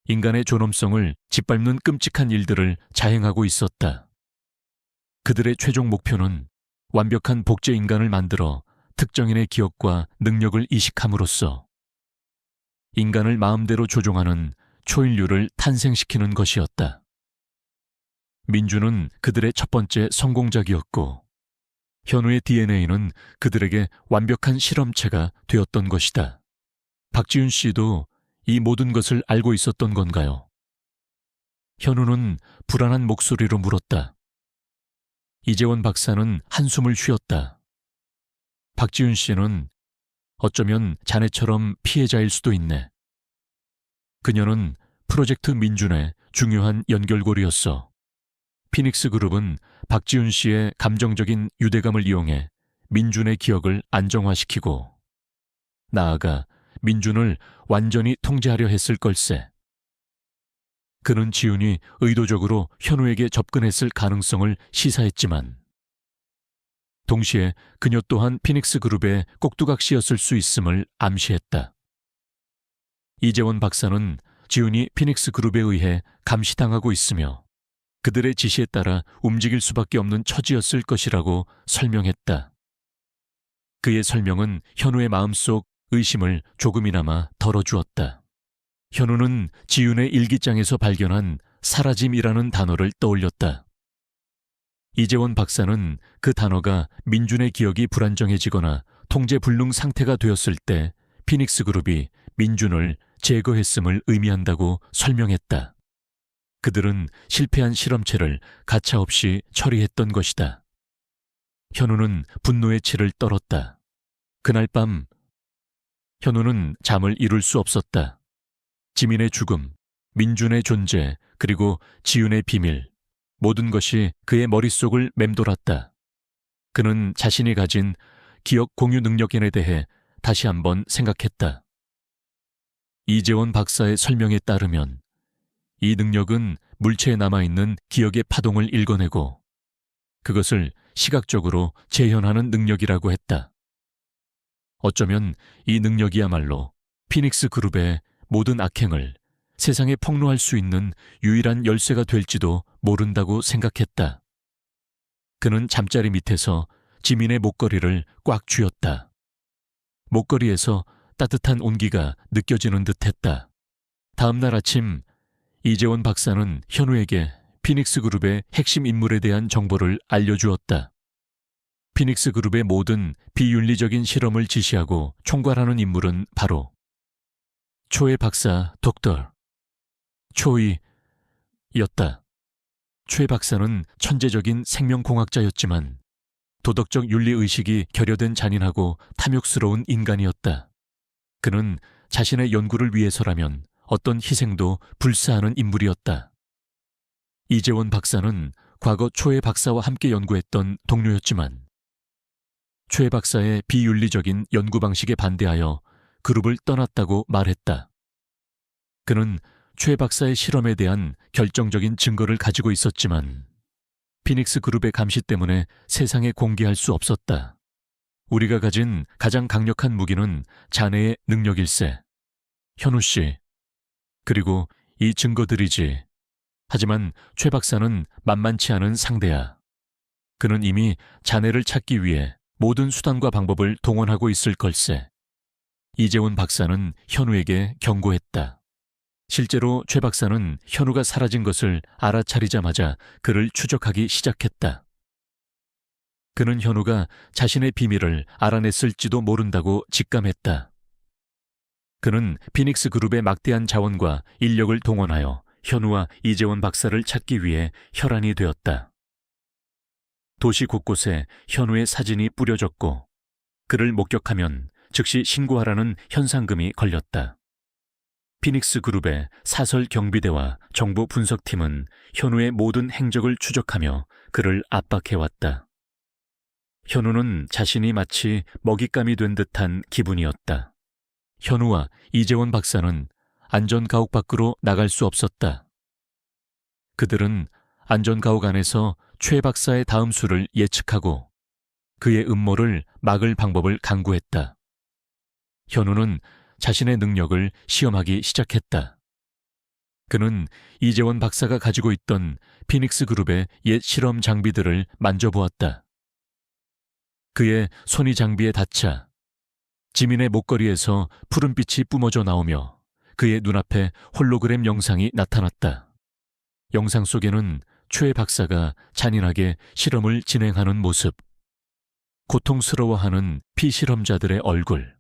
인간의 존엄성을 짓밟는 끔찍한 일들을 자행하고 있었다. 그들의 최종 목표는 완벽한 복제 인간을 만들어 특정인의 기억과 능력을 이식함으로써 인간을 마음대로 조종하는 초인류를 탄생시키는 것이었다. 민주는 그들의 첫 번째 성공작이었고 현우의 DNA는 그들에게 완벽한 실험체가 되었던 것이다. 박지윤 씨도 이 모든 것을 알고 있었던 건가요? 현우는 불안한 목소리로 물었다. 이재원 박사는 한숨을 쉬었다. 박지윤 씨는 어쩌면 자네처럼 피해자일 수도 있네. 그녀는 프로젝트 민준의 중요한 연결고리였어. 피닉스 그룹은 박지윤 씨의 감정적인 유대감을 이용해 민준의 기억을 안정화시키고 나아가 민준을 완전히 통제하려 했을 걸세. 그는 지윤이 의도적으로 현우에게 접근했을 가능성을 시사했지만 동시에 그녀 또한 피닉스 그룹의 꼭두각시였을 수 있음을 암시했다. 이재원 박사는 지윤이 피닉스 그룹에 의해 감시당하고 있으며 그들의 지시에 따라 움직일 수밖에 없는 처지였을 것이라고 설명했다. 그의 설명은 현우의 마음속 의심을 조금이나마 덜어주었다. 현우는 지윤의 일기장에서 발견한 사라짐이라는 단어를 떠올렸다. 이재원 박사는 그 단어가 민준의 기억이 불안정해지거나 통제불능 상태가 되었을 때 피닉스 그룹이 민준을 제거했음을 의미한다고 설명했다. 그들은 실패한 실험체를 가차없이 처리했던 것이다. 현우는 분노의 치를 떨었다. 그날 밤 현우는 잠을 이룰 수 없었다. 지민의 죽음, 민준의 존재, 그리고 지윤의 비밀, 모든 것이 그의 머릿속을 맴돌았다. 그는 자신이 가진 기억 공유 능력에 대해 다시 한번 생각했다. 이재원 박사의 설명에 따르면 이 능력은 물체에 남아있는 기억의 파동을 읽어내고 그것을 시각적으로 재현하는 능력이라고 했다. 어쩌면 이 능력이야말로 피닉스 그룹의 모든 악행을 세상에 폭로할 수 있는 유일한 열쇠가 될지도 모른다고 생각했다. 그는 잠자리 밑에서 지민의 목걸이를 꽉 쥐었다. 목걸이에서 따뜻한 온기가 느껴지는 듯했다. 다음 날 아침 이재원 박사는 현우에게 피닉스 그룹의 핵심 인물에 대한 정보를 알려주었다. 피닉스 그룹의 모든 비윤리적인 실험을 지시하고 총괄하는 인물은 바로 초의 박사 덕터 초이였다. 최 박사는 천재적인 생명공학자였지만 도덕적 윤리의식이 결여된 잔인하고 탐욕스러운 인간이었다. 그는 자신의 연구를 위해서라면 어떤 희생도 불사하는 인물이었다. 이재원 박사는 과거 초의 박사와 함께 연구했던 동료였지만 최 박사의 비윤리적인 연구 방식에 반대하여 그룹을 떠났다고 말했다. 그는 최 박사의 실험에 대한 결정적인 증거를 가지고 있었지만 피닉스 그룹의 감시 때문에 세상에 공개할 수 없었다. 우리가 가진 가장 강력한 무기는 자네의 능력일세. 현우 씨. 그리고 이 증거들이지. 하지만 최 박사는 만만치 않은 상대야. 그는 이미 자네를 찾기 위해 모든 수단과 방법을 동원하고 있을 걸세. 이재원 박사는 현우에게 경고했다. 실제로 최 박사는 현우가 사라진 것을 알아차리자마자 그를 추적하기 시작했다. 그는 현우가 자신의 비밀을 알아냈을지도 모른다고 직감했다. 그는 피닉스 그룹의 막대한 자원과 인력을 동원하여 현우와 이재원 박사를 찾기 위해 혈안이 되었다. 도시 곳곳에 현우의 사진이 뿌려졌고 그를 목격하면 즉시 신고하라는 현상금이 걸렸다. 피닉스 그룹의 사설 경비대와 정보 분석팀은 현우의 모든 행적을 추적하며 그를 압박해왔다. 현우는 자신이 마치 먹잇감이 된 듯한 기분이었다. 현우와 이재원 박사는 안전가옥 밖으로 나갈 수 없었다. 그들은 안전가옥 안에서 최 박사의 다음 수를 예측하고 그의 음모를 막을 방법을 강구했다. 현우는 자신의 능력을 시험하기 시작했다. 그는 이재원 박사가 가지고 있던 피닉스 그룹의 옛 실험 장비들을 만져보았다. 그의 손이 장비에 닿자 지민의 목걸이에서 푸른빛이 뿜어져 나오며 그의 눈앞에 홀로그램 영상이 나타났다. 영상 속에는 최 박사가 잔인하게 실험을 진행하는 모습, 고통스러워하는 피실험자들의 얼굴,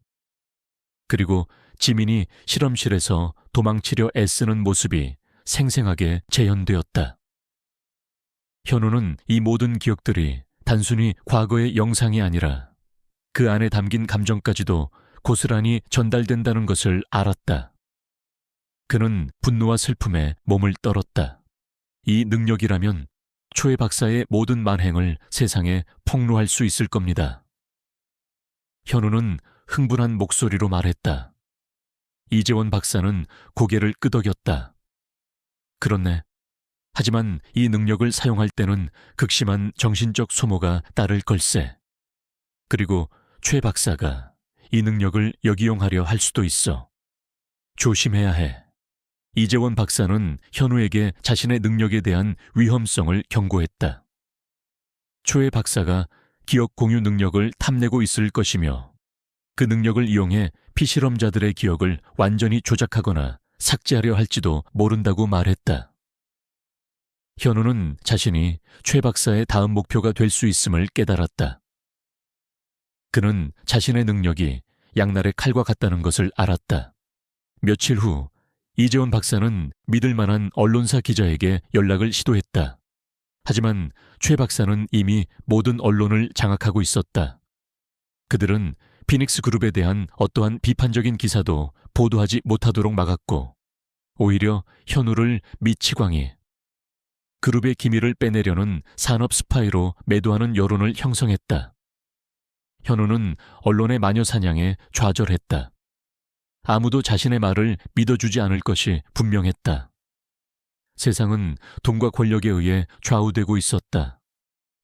그리고 지민이 실험실에서 도망치려 애쓰는 모습이 생생하게 재현되었다. 현우는 이 모든 기억들이 단순히 과거의 영상이 아니라 그 안에 담긴 감정까지도 고스란히 전달된다는 것을 알았다. 그는 분노와 슬픔에 몸을 떨었다. 이 능력이라면 초의 박사의 모든 만행을 세상에 폭로할 수 있을 겁니다. 현우는 흥분한 목소리로 말했다. 이재원 박사는 고개를 끄덕였다. 그렇네. 하지만 이 능력을 사용할 때는 극심한 정신적 소모가 따를 걸세. 그리고 최 박사가 이 능력을 역이용하려 할 수도 있어. 조심해야 해. 이재원 박사는 현우에게 자신의 능력에 대한 위험성을 경고했다. 초의 박사가 기억 공유 능력을 탐내고 있을 것이며 그 능력을 이용해 피실험자들의 기억을 완전히 조작하거나 삭제하려 할지도 모른다고 말했다. 현우는 자신이 최 박사의 다음 목표가 될 수 있음을 깨달았다. 그는 자신의 능력이 양날의 칼과 같다는 것을 알았다. 며칠 후 이재원 박사는 믿을 만한 언론사 기자에게 연락을 시도했다. 하지만 최 박사는 이미 모든 언론을 장악하고 있었다. 그들은 피닉스 그룹에 대한 어떠한 비판적인 기사도 보도하지 못하도록 막았고 오히려 현우를 미치광이 그룹의 기밀을 빼내려는 산업 스파이로 매도하는 여론을 형성했다. 현우는 언론의 마녀 사냥에 좌절했다. 아무도 자신의 말을 믿어주지 않을 것이 분명했다. 세상은 돈과 권력에 의해 좌우되고 있었다.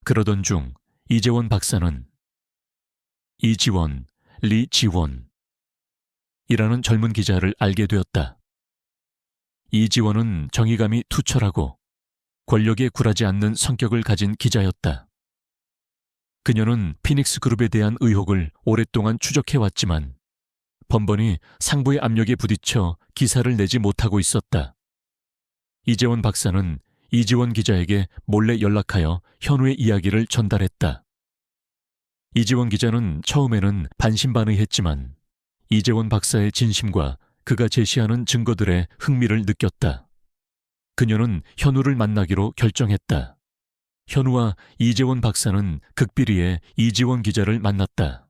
그러던 중 이재원 박사는 이지원, 리지원 이라는 젊은 기자를 알게 되었다. 이지원은 정의감이 투철하고 권력에 굴하지 않는 성격을 가진 기자였다. 그녀는 피닉스 그룹에 대한 의혹을 오랫동안 추적해왔지만 번번이 상부의 압력에 부딪혀 기사를 내지 못하고 있었다. 이재원 박사는 이지원 기자에게 몰래 연락하여 현우의 이야기를 전달했다. 이지원 기자는 처음에는 반신반의했지만 이재원 박사의 진심과 그가 제시하는 증거들에 흥미를 느꼈다. 그녀는 현우를 만나기로 결정했다. 현우와 이재원 박사는 극비리에 이지원 기자를 만났다.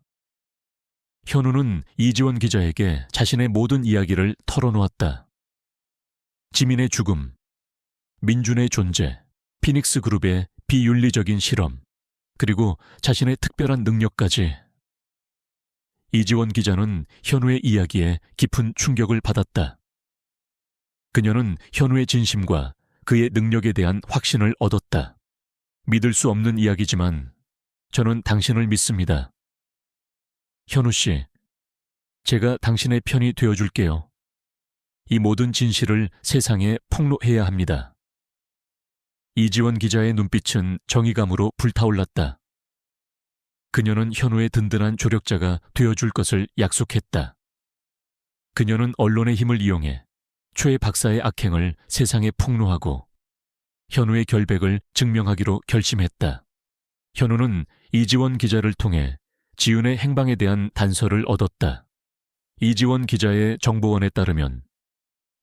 현우는 이지원 기자에게 자신의 모든 이야기를 털어놓았다. 지민의 죽음, 민준의 존재, 피닉스 그룹의 비윤리적인 실험, 그리고 자신의 특별한 능력까지. 이지원 기자는 현우의 이야기에 깊은 충격을 받았다. 그녀는 현우의 진심과 그의 능력에 대한 확신을 얻었다. 믿을 수 없는 이야기지만 저는 당신을 믿습니다. 현우 씨, 제가 당신의 편이 되어줄게요. 이 모든 진실을 세상에 폭로해야 합니다. 이지원 기자의 눈빛은 정의감으로 불타올랐다. 그녀는 현우의 든든한 조력자가 되어줄 것을 약속했다. 그녀는 언론의 힘을 이용해 최 박사의 악행을 세상에 폭로하고 현우의 결백을 증명하기로 결심했다. 현우는 이지원 기자를 통해 지윤의 행방에 대한 단서를 얻었다. 이지원 기자의 정보원에 따르면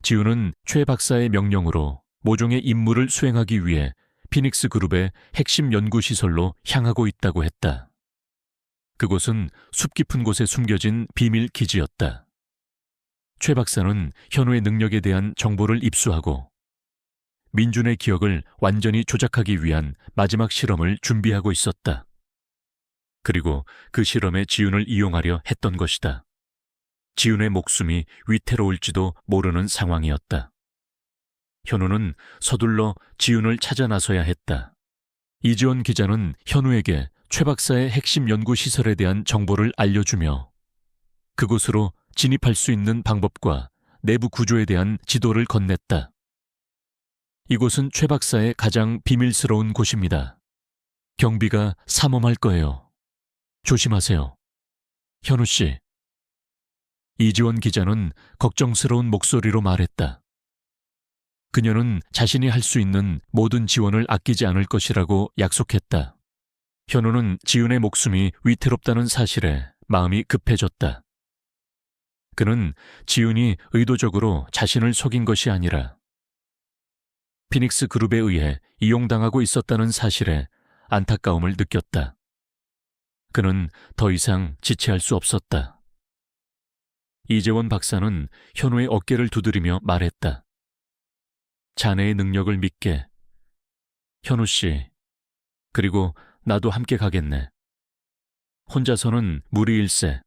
지윤은 최 박사의 명령으로 모종의 임무를 수행하기 위해 피닉스 그룹의 핵심 연구시설로 향하고 있다고 했다. 그곳은 숲 깊은 곳에 숨겨진 비밀 기지였다. 최 박사는 현우의 능력에 대한 정보를 입수하고 민준의 기억을 완전히 조작하기 위한 마지막 실험을 준비하고 있었다. 그리고 그 실험에 지윤을 이용하려 했던 것이다. 지윤의 목숨이 위태로울지도 모르는 상황이었다. 현우는 서둘러 지윤을 찾아 나서야 했다. 이지원 기자는 현우에게 최 박사의 핵심 연구시설에 대한 정보를 알려주며 그곳으로 진입할 수 있는 방법과 내부 구조에 대한 지도를 건넸다. 이곳은 최 박사의 가장 비밀스러운 곳입니다. 경비가 삼엄할 거예요. 조심하세요. 현우 씨. 이지원 기자는 걱정스러운 목소리로 말했다. 그녀는 자신이 할 수 있는 모든 지원을 아끼지 않을 것이라고 약속했다. 현우는 지윤의 목숨이 위태롭다는 사실에 마음이 급해졌다. 그는 지윤이 의도적으로 자신을 속인 것이 아니라 피닉스 그룹에 의해 이용당하고 있었다는 사실에 안타까움을 느꼈다. 그는 더 이상 지체할 수 없었다. 이재원 박사는 현우의 어깨를 두드리며 말했다. 자네의 능력을 믿게. 현우 씨, 그리고 나도 함께 가겠네. 혼자서는 무리일세.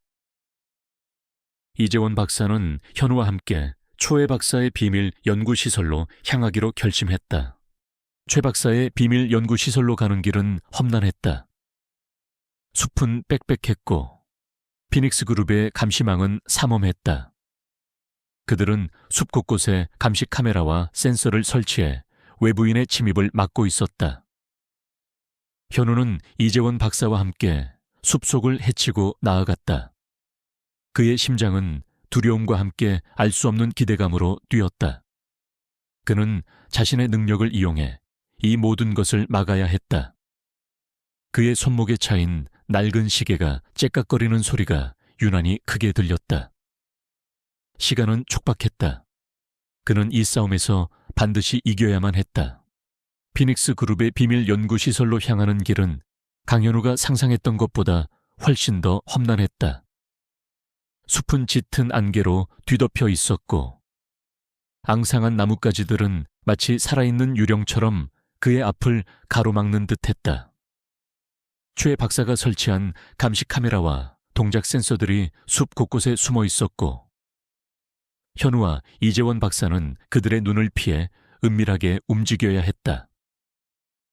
이재원 박사는 현우와 함께 초해 박사의 비밀 연구시설로 향하기로 결심했다. 최 박사의 비밀 연구시설로 가는 길은 험난했다. 숲은 빽빽했고 피닉스 그룹의 감시망은 삼엄했다. 그들은 숲 곳곳에 감시 카메라와 센서를 설치해 외부인의 침입을 막고 있었다. 현우는 이재원 박사와 함께 숲속을 헤치고 나아갔다. 그의 심장은 두려움과 함께 알 수 없는 기대감으로 뛰었다. 그는 자신의 능력을 이용해 이 모든 것을 막아야 했다. 그의 손목에 차인 낡은 시계가 째깍거리는 소리가 유난히 크게 들렸다. 시간은 촉박했다. 그는 이 싸움에서 반드시 이겨야만 했다. 피닉스 그룹의 비밀 연구시설로 향하는 길은 강현우가 상상했던 것보다 훨씬 더 험난했다. 숲은 짙은 안개로 뒤덮여 있었고 앙상한 나뭇가지들은 마치 살아있는 유령처럼 그의 앞을 가로막는 듯했다. 최 박사가 설치한 감시 카메라와 동작 센서들이 숲 곳곳에 숨어 있었고 현우와 이재원 박사는 그들의 눈을 피해 은밀하게 움직여야 했다.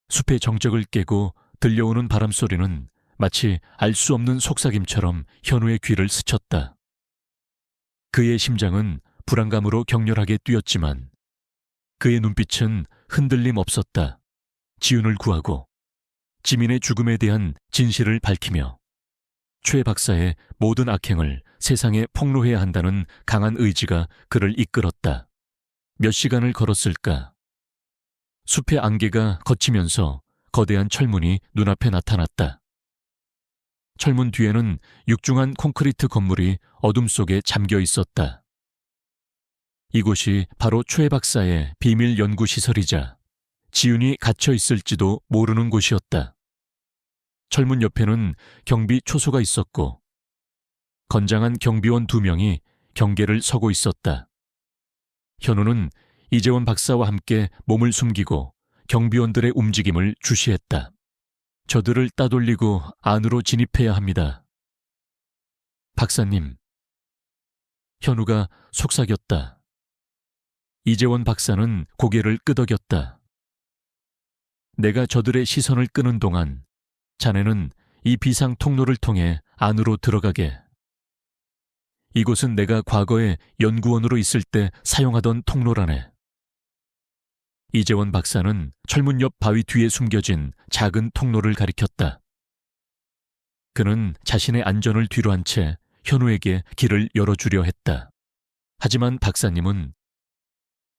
숲의 정적을 깨고 들려오는 바람소리는 마치 알 수 없는 속삭임처럼 현우의 귀를 스쳤다. 그의 심장은 불안감으로 격렬하게 뛰었지만 그의 눈빛은 흔들림 없었다. 지훈을 구하고 지민의 죽음에 대한 진실을 밝히며 최 박사의 모든 악행을 세상에 폭로해야 한다는 강한 의지가 그를 이끌었다. 몇 시간을 걸었을까? 숲의 안개가 걷히면서 거대한 철문이 눈앞에 나타났다. 철문 뒤에는 육중한 콘크리트 건물이 어둠 속에 잠겨 있었다. 이곳이 바로 최 박사의 비밀 연구시설이자 지훈이 갇혀 있을지도 모르는 곳이었다. 철문 옆에는 경비 초소가 있었고 건장한 경비원 2명이 경계를 서고 있었다. 현우는 이재원 박사와 함께 몸을 숨기고 경비원들의 움직임을 주시했다. 저들을 따돌리고 안으로 진입해야 합니다. 박사님. 현우가 속삭였다. 이재원 박사는 고개를 끄덕였다. 내가 저들의 시선을 끄는 동안 자네는 이 비상 통로를 통해 안으로 들어가게. 이곳은 내가 과거에 연구원으로 있을 때 사용하던 통로라네. 이재원 박사는 철문 옆 바위 뒤에 숨겨진 작은 통로를 가리켰다. 그는 자신의 안전을 뒤로 한 채 현우에게 길을 열어주려 했다. 하지만 박사님은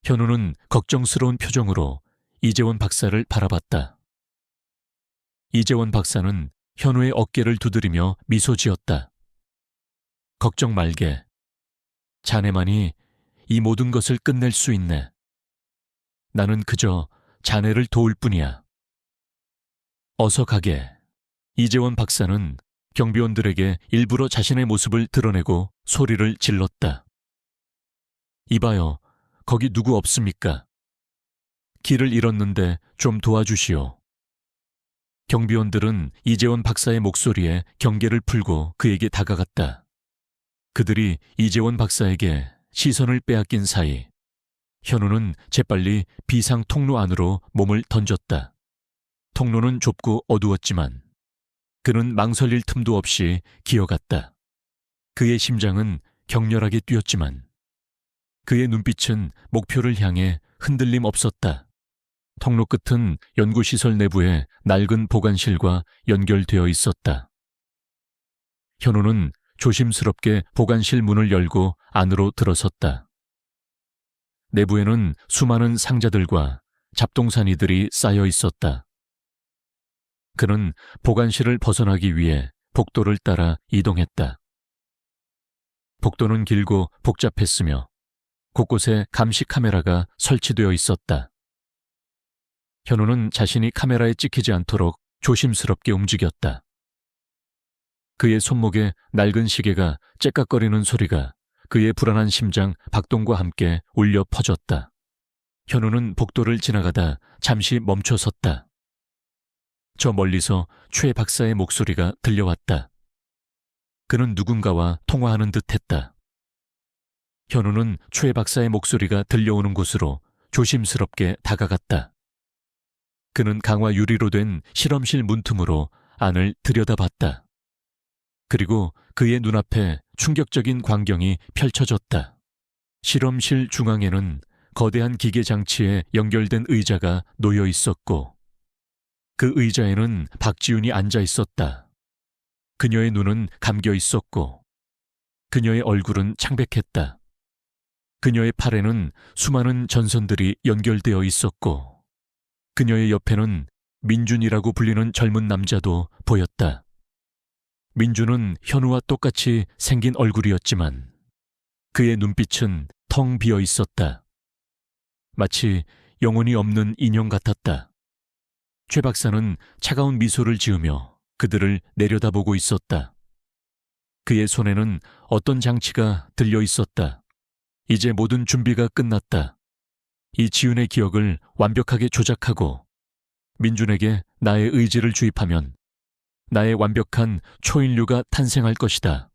현우는 걱정스러운 표정으로 이재원 박사를 바라봤다. 이재원 박사는 현우의 어깨를 두드리며 미소 지었다. 걱정 말게. 자네만이 이 모든 것을 끝낼 수 있네. 나는 그저 자네를 도울 뿐이야. 어서 가게. 이재원 박사는 경비원들에게 일부러 자신의 모습을 드러내고 소리를 질렀다. 이봐요. 거기 누구 없습니까? 길을 잃었는데 좀 도와주시오. 경비원들은 이재원 박사의 목소리에 경계를 풀고 그에게 다가갔다. 그들이 이재원 박사에게 시선을 빼앗긴 사이 현우는 재빨리 비상 통로 안으로 몸을 던졌다. 통로는 좁고 어두웠지만 그는 망설일 틈도 없이 기어갔다. 그의 심장은 격렬하게 뛰었지만 그의 눈빛은 목표를 향해 흔들림 없었다. 통로 끝은 연구시설 내부의 낡은 보관실과 연결되어 있었다. 현우는 조심스럽게 보관실 문을 열고 안으로 들어섰다. 내부에는 수많은 상자들과 잡동사니들이 쌓여 있었다. 그는 보관실을 벗어나기 위해 복도를 따라 이동했다. 복도는 길고 복잡했으며 곳곳에 감시 카메라가 설치되어 있었다. 현우는 자신이 카메라에 찍히지 않도록 조심스럽게 움직였다. 그의 손목에 낡은 시계가 째깍거리는 소리가 그의 불안한 심장 박동과 함께 울려 퍼졌다. 현우는 복도를 지나가다 잠시 멈춰 섰다. 저 멀리서 최 박사의 목소리가 들려왔다. 그는 누군가와 통화하는 듯했다. 현우는 최 박사의 목소리가 들려오는 곳으로 조심스럽게 다가갔다. 그는 강화 유리로 된 실험실 문틈으로 안을 들여다봤다. 그리고 그의 눈앞에 충격적인 광경이 펼쳐졌다. 실험실 중앙에는 거대한 기계 장치에 연결된 의자가 놓여 있었고 그 의자에는 박지훈이 앉아 있었다. 그녀의 눈은 감겨 있었고 그녀의 얼굴은 창백했다. 그녀의 팔에는 수많은 전선들이 연결되어 있었고 그녀의 옆에는 민준이라고 불리는 젊은 남자도 보였다. 민준은 현우와 똑같이 생긴 얼굴이었지만 그의 눈빛은 텅 비어 있었다. 마치 영혼이 없는 인형 같았다. 최 박사는 차가운 미소를 지으며 그들을 내려다보고 있었다. 그의 손에는 어떤 장치가 들려 있었다. 이제 모든 준비가 끝났다. 이 지훈의 기억을 완벽하게 조작하고 민준에게 나의 의지를 주입하면 나의 완벽한 초인류가 탄생할 것이다.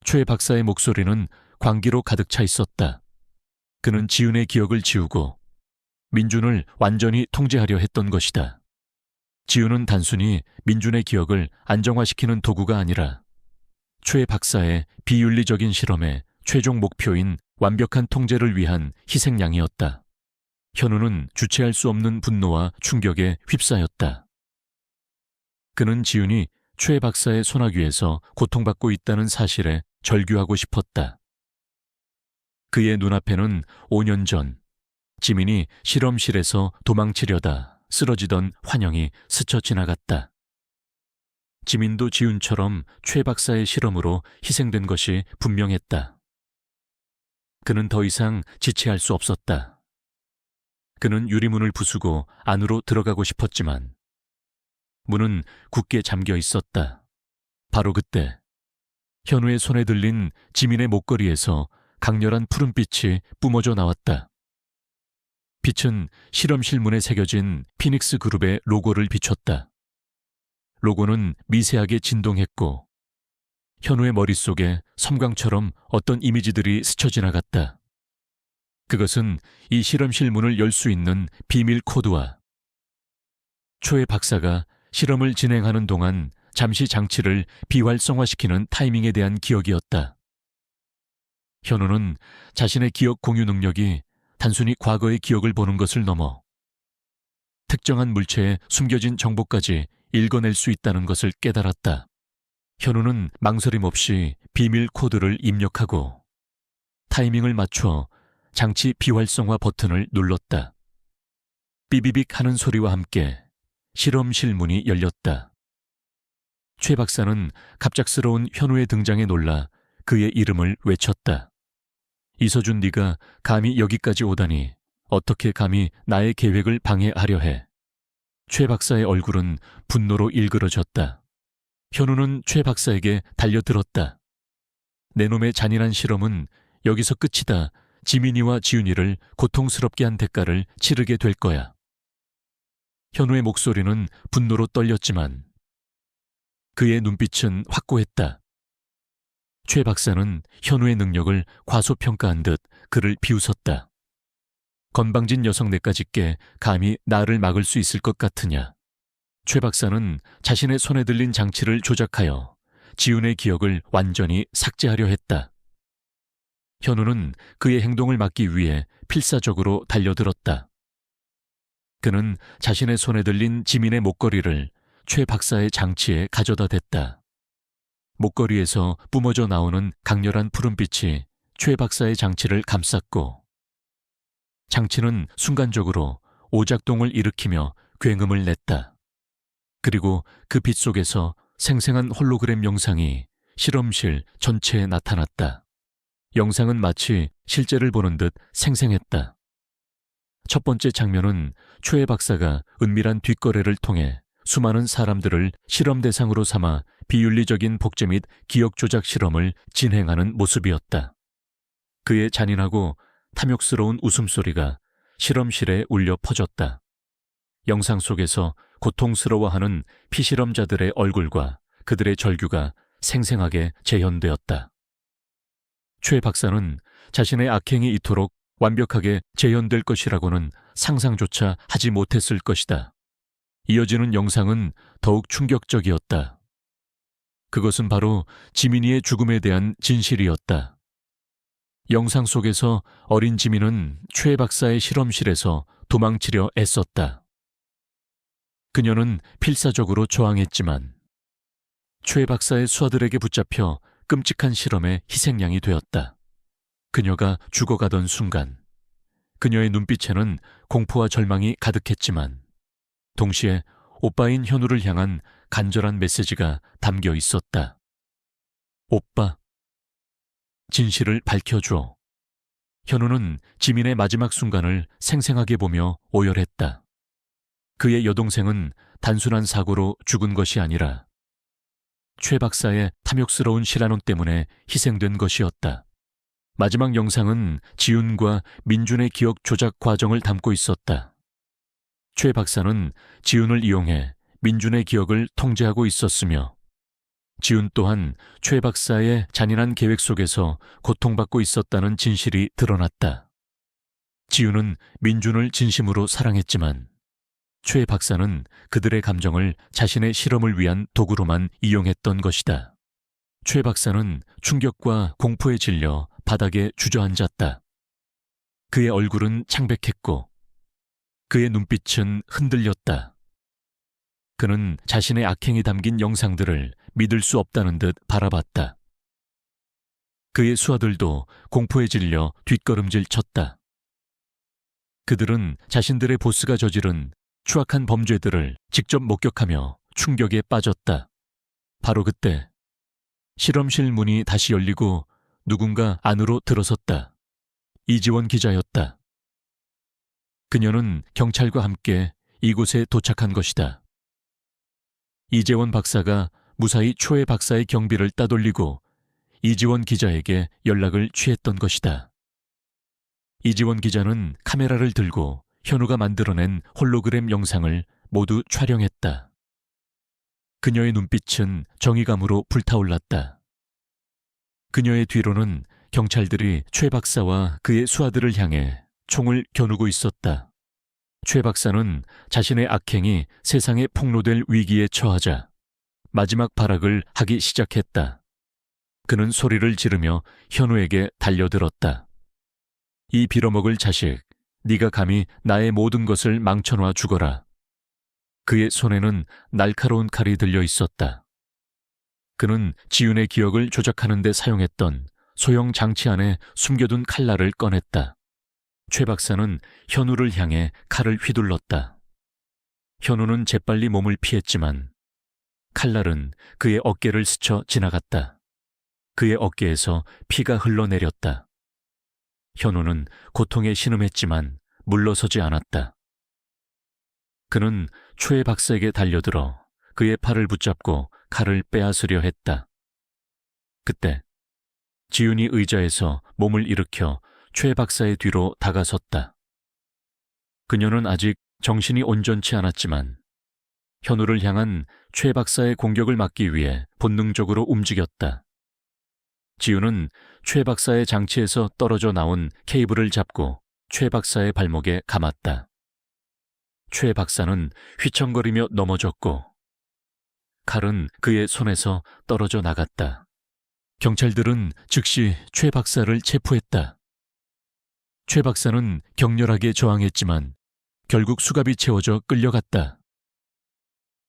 최 박사의 목소리는 광기로 가득 차 있었다. 그는 지훈의 기억을 지우고 민준을 완전히 통제하려 했던 것이다. 지훈은 단순히 민준의 기억을 안정화시키는 도구가 아니라 최 박사의 비윤리적인 실험의 최종 목표인 완벽한 통제를 위한 희생양이었다. 현우는 주체할 수 없는 분노와 충격에 휩싸였다. 그는 지윤이 최 박사의 소나귀에서 고통받고 있다는 사실에 절규하고 싶었다. 그의 눈앞에는 5년 전 지민이 실험실에서 도망치려다 쓰러지던 환영이 스쳐 지나갔다. 지민도 지윤처럼 최 박사의 실험으로 희생된 것이 분명했다. 그는 더 이상 지체할 수 없었다. 그는 유리문을 부수고 안으로 들어가고 싶었지만 문은 굳게 잠겨 있었다. 바로 그때 현우의 손에 들린 지민의 목걸이에서 강렬한 푸른빛이 뿜어져 나왔다. 빛은 실험실 문에 새겨진 피닉스 그룹의 로고를 비췄다. 로고는 미세하게 진동했고 현우의 머릿속에 섬광처럼 어떤 이미지들이 스쳐 지나갔다. 그것은 이 실험실 문을 열 수 있는 비밀 코드와 최 박사가 실험을 진행하는 동안 잠시 장치를 비활성화시키는 타이밍에 대한 기억이었다. 현우는 자신의 기억 공유 능력이 단순히 과거의 기억을 보는 것을 넘어 특정한 물체에 숨겨진 정보까지 읽어낼 수 있다는 것을 깨달았다. 현우는 망설임 없이 비밀 코드를 입력하고 타이밍을 맞춰 장치 비활성화 버튼을 눌렀다. 삐비빅 하는 소리와 함께 실험실 문이 열렸다. 최 박사는 갑작스러운 현우의 등장에 놀라 그의 이름을 외쳤다. 이서준, 네가 감히 여기까지 오다니. 어떻게 감히 나의 계획을 방해하려 해. 최 박사의 얼굴은 분노로 일그러졌다. 현우는 최 박사에게 달려들었다. 내 놈의 잔인한 실험은 여기서 끝이다. 지민이와 지윤이를 고통스럽게 한 대가를 치르게 될 거야. 현우의 목소리는 분노로 떨렸지만 그의 눈빛은 확고했다. 최 박사는 현우의 능력을 과소평가한 듯 그를 비웃었다. 건방진 녀석 내까짓게 감히 나를 막을 수 있을 것 같으냐. 최 박사는 자신의 손에 들린 장치를 조작하여 지윤의 기억을 완전히 삭제하려 했다. 현우는 그의 행동을 막기 위해 필사적으로 달려들었다. 그는 자신의 손에 들린 지민의 목걸이를 최 박사의 장치에 가져다 댔다. 목걸이에서 뿜어져 나오는 강렬한 푸른빛이 최 박사의 장치를 감쌌고 장치는 순간적으로 오작동을 일으키며 굉음을 냈다. 그리고 그 빛 속에서 생생한 홀로그램 영상이 실험실 전체에 나타났다. 영상은 마치 실제를 보는 듯 생생했다. 첫 번째 장면은 최 박사가 은밀한 뒷거래를 통해 수많은 사람들을 실험 대상으로 삼아 비윤리적인 복제 및 기억 조작 실험을 진행하는 모습이었다. 그의 잔인하고 탐욕스러운 웃음소리가 실험실에 울려 퍼졌다. 영상 속에서 고통스러워하는 피실험자들의 얼굴과 그들의 절규가 생생하게 재현되었다. 최 박사는 자신의 악행이 이토록 완벽하게 재현될 것이라고는 상상조차 하지 못했을 것이다. 이어지는 영상은 더욱 충격적이었다. 그것은 바로 지민이의 죽음에 대한 진실이었다. 영상 속에서 어린 지민은 최 박사의 실험실에서 도망치려 애썼다. 그녀는 필사적으로 저항했지만 최 박사의 수하들에게 붙잡혀 끔찍한 실험의 희생양이 되었다. 그녀가 죽어가던 순간 그녀의 눈빛에는 공포와 절망이 가득했지만 동시에 오빠인 현우를 향한 간절한 메시지가 담겨 있었다. 오빠, 진실을 밝혀줘. 현우는 지민의 마지막 순간을 생생하게 보며 오열했다. 그의 여동생은 단순한 사고로 죽은 것이 아니라 최 박사의 탐욕스러운 시라논 때문에 희생된 것이었다. 마지막 영상은 지윤과 민준의 기억 조작 과정을 담고 있었다. 최 박사는 지윤을 이용해 민준의 기억을 통제하고 있었으며 지윤 또한 최 박사의 잔인한 계획 속에서 고통받고 있었다는 진실이 드러났다. 지윤은 민준을 진심으로 사랑했지만 최 박사는 그들의 감정을 자신의 실험을 위한 도구로만 이용했던 것이다. 최 박사는 충격과 공포에 질려 바닥에 주저앉았다. 그의 얼굴은 창백했고 그의 눈빛은 흔들렸다. 그는 자신의 악행이 담긴 영상들을 믿을 수 없다는 듯 바라봤다. 그의 수하들도 공포에 질려 뒷걸음질 쳤다. 그들은 자신들의 보스가 저지른 추악한 범죄들을 직접 목격하며 충격에 빠졌다. 바로 그때 실험실 문이 다시 열리고 누군가 안으로 들어섰다. 이지원 기자였다. 그녀는 경찰과 함께 이곳에 도착한 것이다. 이재원 박사가 무사히 초해 박사의 경비를 따돌리고 이지원 기자에게 연락을 취했던 것이다. 이지원 기자는 카메라를 들고 현우가 만들어낸 홀로그램 영상을 모두 촬영했다. 그녀의 눈빛은 정의감으로 불타올랐다. 그녀의 뒤로는 경찰들이 최 박사와 그의 수하들을 향해 총을 겨누고 있었다. 최 박사는 자신의 악행이 세상에 폭로될 위기에 처하자 마지막 발악을 하기 시작했다. 그는 소리를 지르며 현우에게 달려들었다. 이 빌어먹을 자식, 네가 감히 나의 모든 것을 망쳐놔 죽어라. 그의 손에는 날카로운 칼이 들려 있었다. 그는 지윤의 기억을 조작하는 데 사용했던 소형 장치 안에 숨겨둔 칼날을 꺼냈다. 최 박사는 현우를 향해 칼을 휘둘렀다. 현우는 재빨리 몸을 피했지만 칼날은 그의 어깨를 스쳐 지나갔다. 그의 어깨에서 피가 흘러내렸다. 현우는 고통에 신음했지만 물러서지 않았다. 그는 최 박사에게 달려들어 그의 팔을 붙잡고 칼을 빼앗으려 했다. 그때 지윤이 의자에서 몸을 일으켜 최 박사의 뒤로 다가섰다. 그녀는 아직 정신이 온전치 않았지만 현우를 향한 최 박사의 공격을 막기 위해 본능적으로 움직였다. 지윤은 최 박사의 장치에서 떨어져 나온 케이블을 잡고 최 박사의 발목에 감았다. 최 박사는 휘청거리며 넘어졌고 칼은 그의 손에서 떨어져 나갔다. 경찰들은 즉시 최 박사를 체포했다. 최 박사는 격렬하게 저항했지만 결국 수갑이 채워져 끌려갔다.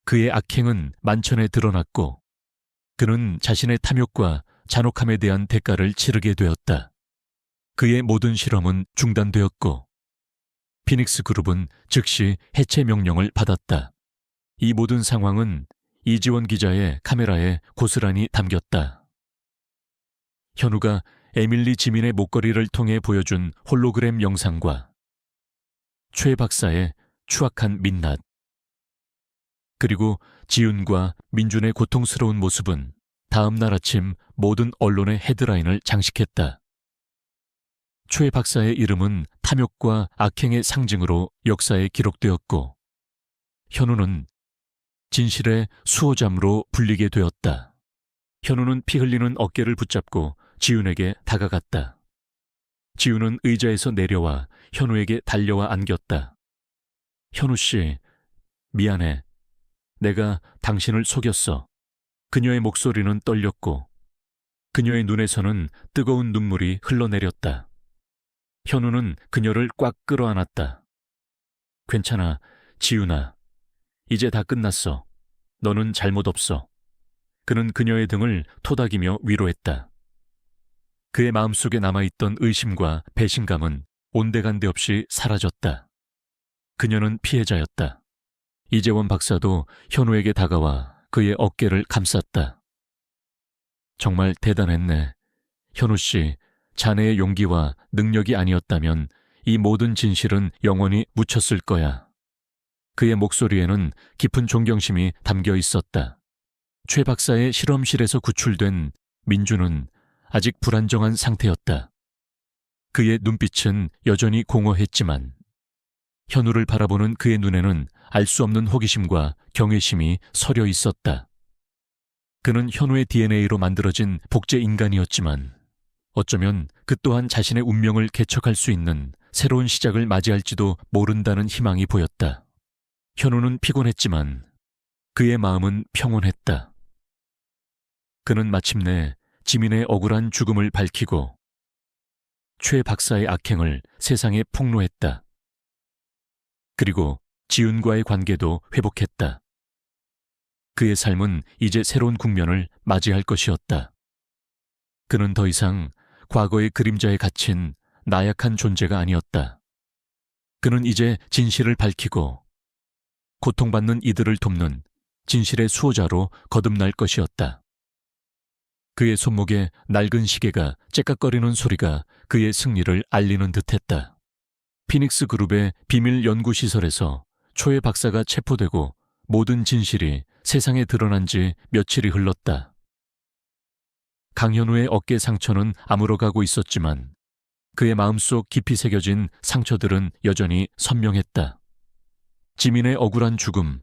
그의 악행은 만천에 드러났고 그는 자신의 탐욕과 잔혹함에 대한 대가를 치르게 되었다. 그의 모든 실험은 중단되었고 피닉스 그룹은 즉시 해체 명령을 받았다. 이 모든 상황은 이지원 기자의 카메라에 고스란히 담겼다. 현우가 에밀리 지민의 목걸이를 통해 보여준 홀로그램 영상과 최 박사의 추악한 민낯, 그리고 지윤과 민준의 고통스러운 모습은 다음 날 아침 모든 언론의 헤드라인을 장식했다. 최 박사의 이름은 탐욕과 악행의 상징으로 역사에 기록되었고 현우는 진실의 수호자로 불리게 되었다. 현우는 피 흘리는 어깨를 붙잡고 지윤에게 다가갔다. 지윤은 의자에서 내려와 현우에게 달려와 안겼다. 현우 씨, 미안해. 내가 당신을 속였어. 그녀의 목소리는 떨렸고 그녀의 눈에서는 뜨거운 눈물이 흘러내렸다. 현우는 그녀를 꽉 끌어안았다. 괜찮아, 지윤아. 이제 다 끝났어. 너는 잘못 없어. 그는 그녀의 등을 토닥이며 위로했다. 그의 마음속에 남아있던 의심과 배신감은 온데간데 없이 사라졌다. 그녀는 피해자였다. 이재원 박사도 현우에게 다가와 그의 어깨를 감쌌다. 정말 대단했네. 현우 씨, 자네의 용기와 능력이 아니었다면 이 모든 진실은 영원히 묻혔을 거야. 그의 목소리에는 깊은 존경심이 담겨 있었다. 최 박사의 실험실에서 구출된 민주는 아직 불안정한 상태였다. 그의 눈빛은 여전히 공허했지만 현우를 바라보는 그의 눈에는 알 수 없는 호기심과 경외심이 서려 있었다. 그는 현우의 DNA로 만들어진 복제 인간이었지만 어쩌면 그 또한 자신의 운명을 개척할 수 있는 새로운 시작을 맞이할지도 모른다는 희망이 보였다. 현우는 피곤했지만 그의 마음은 평온했다. 그는 마침내 지민의 억울한 죽음을 밝히고 최 박사의 악행을 세상에 폭로했다. 그리고 지은과의 관계도 회복했다. 그의 삶은 이제 새로운 국면을 맞이할 것이었다. 그는 더 이상 과거의 그림자에 갇힌 나약한 존재가 아니었다. 그는 이제 진실을 밝히고 고통받는 이들을 돕는 진실의 수호자로 거듭날 것이었다. 그의 손목에 낡은 시계가 째깍거리는 소리가 그의 승리를 알리는 듯했다. 피닉스 그룹의 비밀 연구시설에서 초의 박사가 체포되고 모든 진실이 세상에 드러난 지 며칠이 흘렀다. 강현우의 어깨 상처는 아물어가고 있었지만 그의 마음속 깊이 새겨진 상처들은 여전히 선명했다. 지민의 억울한 죽음,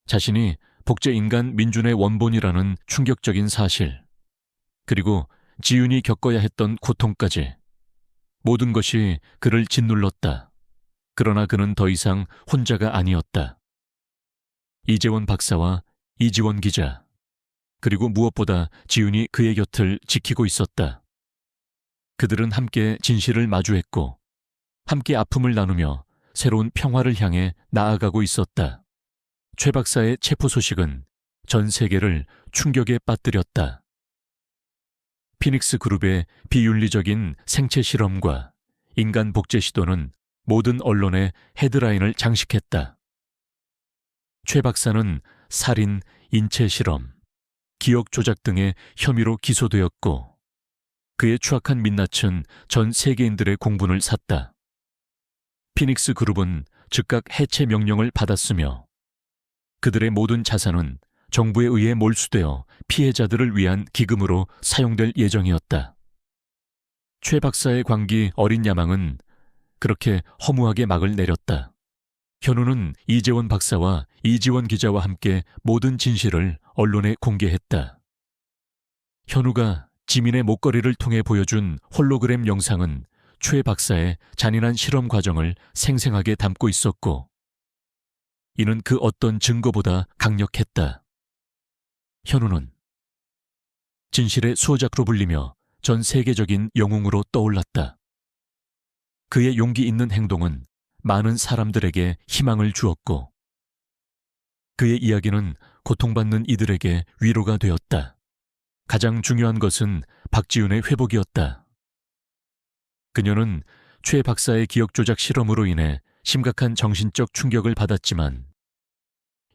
자신이 복제인간 민준의 원본이라는 충격적인 사실, 그리고 지윤이 겪어야 했던 고통까지 모든 것이 그를 짓눌렀다. 그러나 그는 더 이상 혼자가 아니었다. 이재원 박사와 이지원 기자, 그리고 무엇보다 지윤이 그의 곁을 지키고 있었다. 그들은 함께 진실을 마주했고 함께 아픔을 나누며 새로운 평화를 향해 나아가고 있었다. 최 박사의 체포 소식은 전 세계를 충격에 빠뜨렸다. 피닉스 그룹의 비윤리적인 생체 실험과 인간 복제 시도는 모든 언론의 헤드라인을 장식했다. 최 박사는 살인, 인체 실험, 기억 조작 등의 혐의로 기소되었고 그의 추악한 민낯은 전 세계인들의 공분을 샀다. 피닉스 그룹은 즉각 해체 명령을 받았으며 그들의 모든 자산은 정부에 의해 몰수되어 피해자들을 위한 기금으로 사용될 예정이었다. 최 박사의 광기 어린 야망은 그렇게 허무하게 막을 내렸다. 현우는 이재원 박사와 이지원 기자와 함께 모든 진실을 언론에 공개했다. 현우가 지민의 목걸이를 통해 보여준 홀로그램 영상은 최 박사의 잔인한 실험 과정을 생생하게 담고 있었고 이는 그 어떤 증거보다 강력했다. 현우는 진실의 수호자로 불리며 전 세계적인 영웅으로 떠올랐다. 그의 용기 있는 행동은 많은 사람들에게 희망을 주었고 그의 이야기는 고통받는 이들에게 위로가 되었다. 가장 중요한 것은 박지윤의 회복이었다. 그녀는 최 박사의 기억 조작 실험으로 인해 심각한 정신적 충격을 받았지만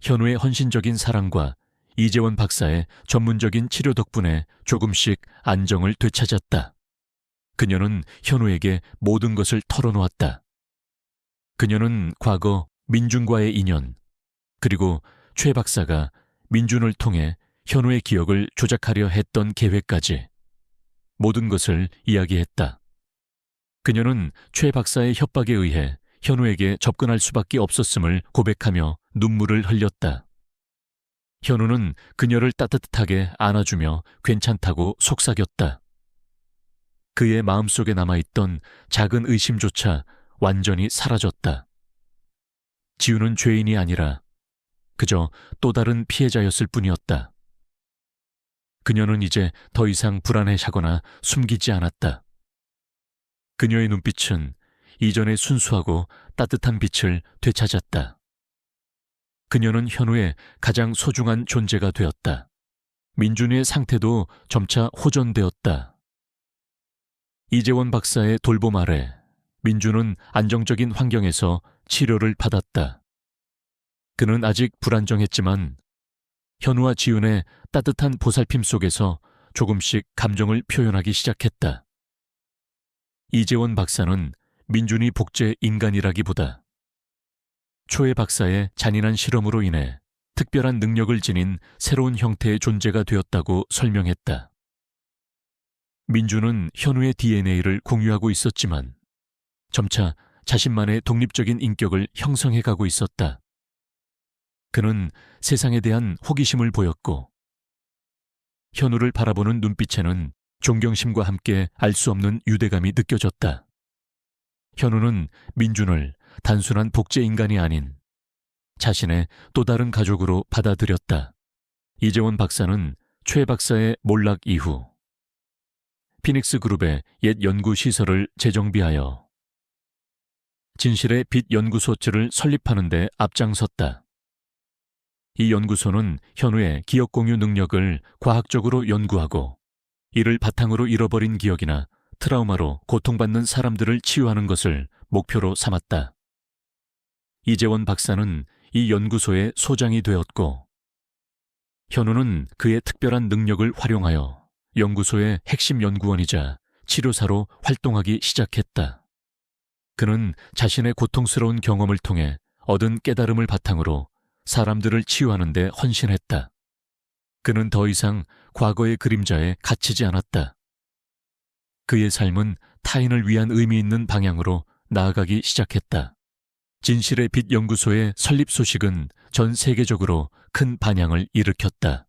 현우의 헌신적인 사랑과 이재원 박사의 전문적인 치료 덕분에 조금씩 안정을 되찾았다. 그녀는 현우에게 모든 것을 털어놓았다. 그녀는 과거 민준과의 인연, 그리고 최 박사가 민준을 통해 현우의 기억을 조작하려 했던 계획까지 모든 것을 이야기했다. 그녀는 최 박사의 협박에 의해 현우에게 접근할 수밖에 없었음을 고백하며 눈물을 흘렸다. 현우는 그녀를 따뜻하게 안아주며 괜찮다고 속삭였다. 그의 마음속에 남아있던 작은 의심조차 완전히 사라졌다. 지우는 죄인이 아니라 그저 또 다른 피해자였을 뿐이었다. 그녀는 이제 더 이상 불안해하거나 숨기지 않았다. 그녀의 눈빛은 이전의 순수하고 따뜻한 빛을 되찾았다. 그녀는 현우의 가장 소중한 존재가 되었다. 민준이의 상태도 점차 호전되었다. 이재원 박사의 돌봄 아래 민준은 안정적인 환경에서 치료를 받았다. 그는 아직 불안정했지만 현우와 지윤의 따뜻한 보살핌 속에서 조금씩 감정을 표현하기 시작했다. 이재원 박사는 민준이 복제 인간이라기보다 초의 박사의 잔인한 실험으로 인해 특별한 능력을 지닌 새로운 형태의 존재가 되었다고 설명했다. 민준은 현우의 DNA를 공유하고 있었지만 점차 자신만의 독립적인 인격을 형성해가고 있었다. 그는 세상에 대한 호기심을 보였고 현우를 바라보는 눈빛에는 존경심과 함께 알 수 없는 유대감이 느껴졌다. 현우는 민준을 단순한 복제 인간이 아닌 자신의 또 다른 가족으로 받아들였다. 이재원 박사는 최 박사의 몰락 이후 피닉스 그룹의 옛 연구시설을 재정비하여 진실의 빛 연구소를 설립하는 데 앞장섰다. 이 연구소는 현우의 기억 공유 능력을 과학적으로 연구하고 이를 바탕으로 잃어버린 기억이나 트라우마로 고통받는 사람들을 치유하는 것을 목표로 삼았다. 이재원 박사는 이 연구소의 소장이 되었고, 현우는 그의 특별한 능력을 활용하여 연구소의 핵심 연구원이자 치료사로 활동하기 시작했다. 그는 자신의 고통스러운 경험을 통해 얻은 깨달음을 바탕으로 사람들을 치유하는 데 헌신했다. 그는 더 이상 과거의 그림자에 갇히지 않았다. 그의 삶은 타인을 위한 의미 있는 방향으로 나아가기 시작했다. 진실의 빛 연구소의 설립 소식은 전 세계적으로 큰 반향을 일으켰다.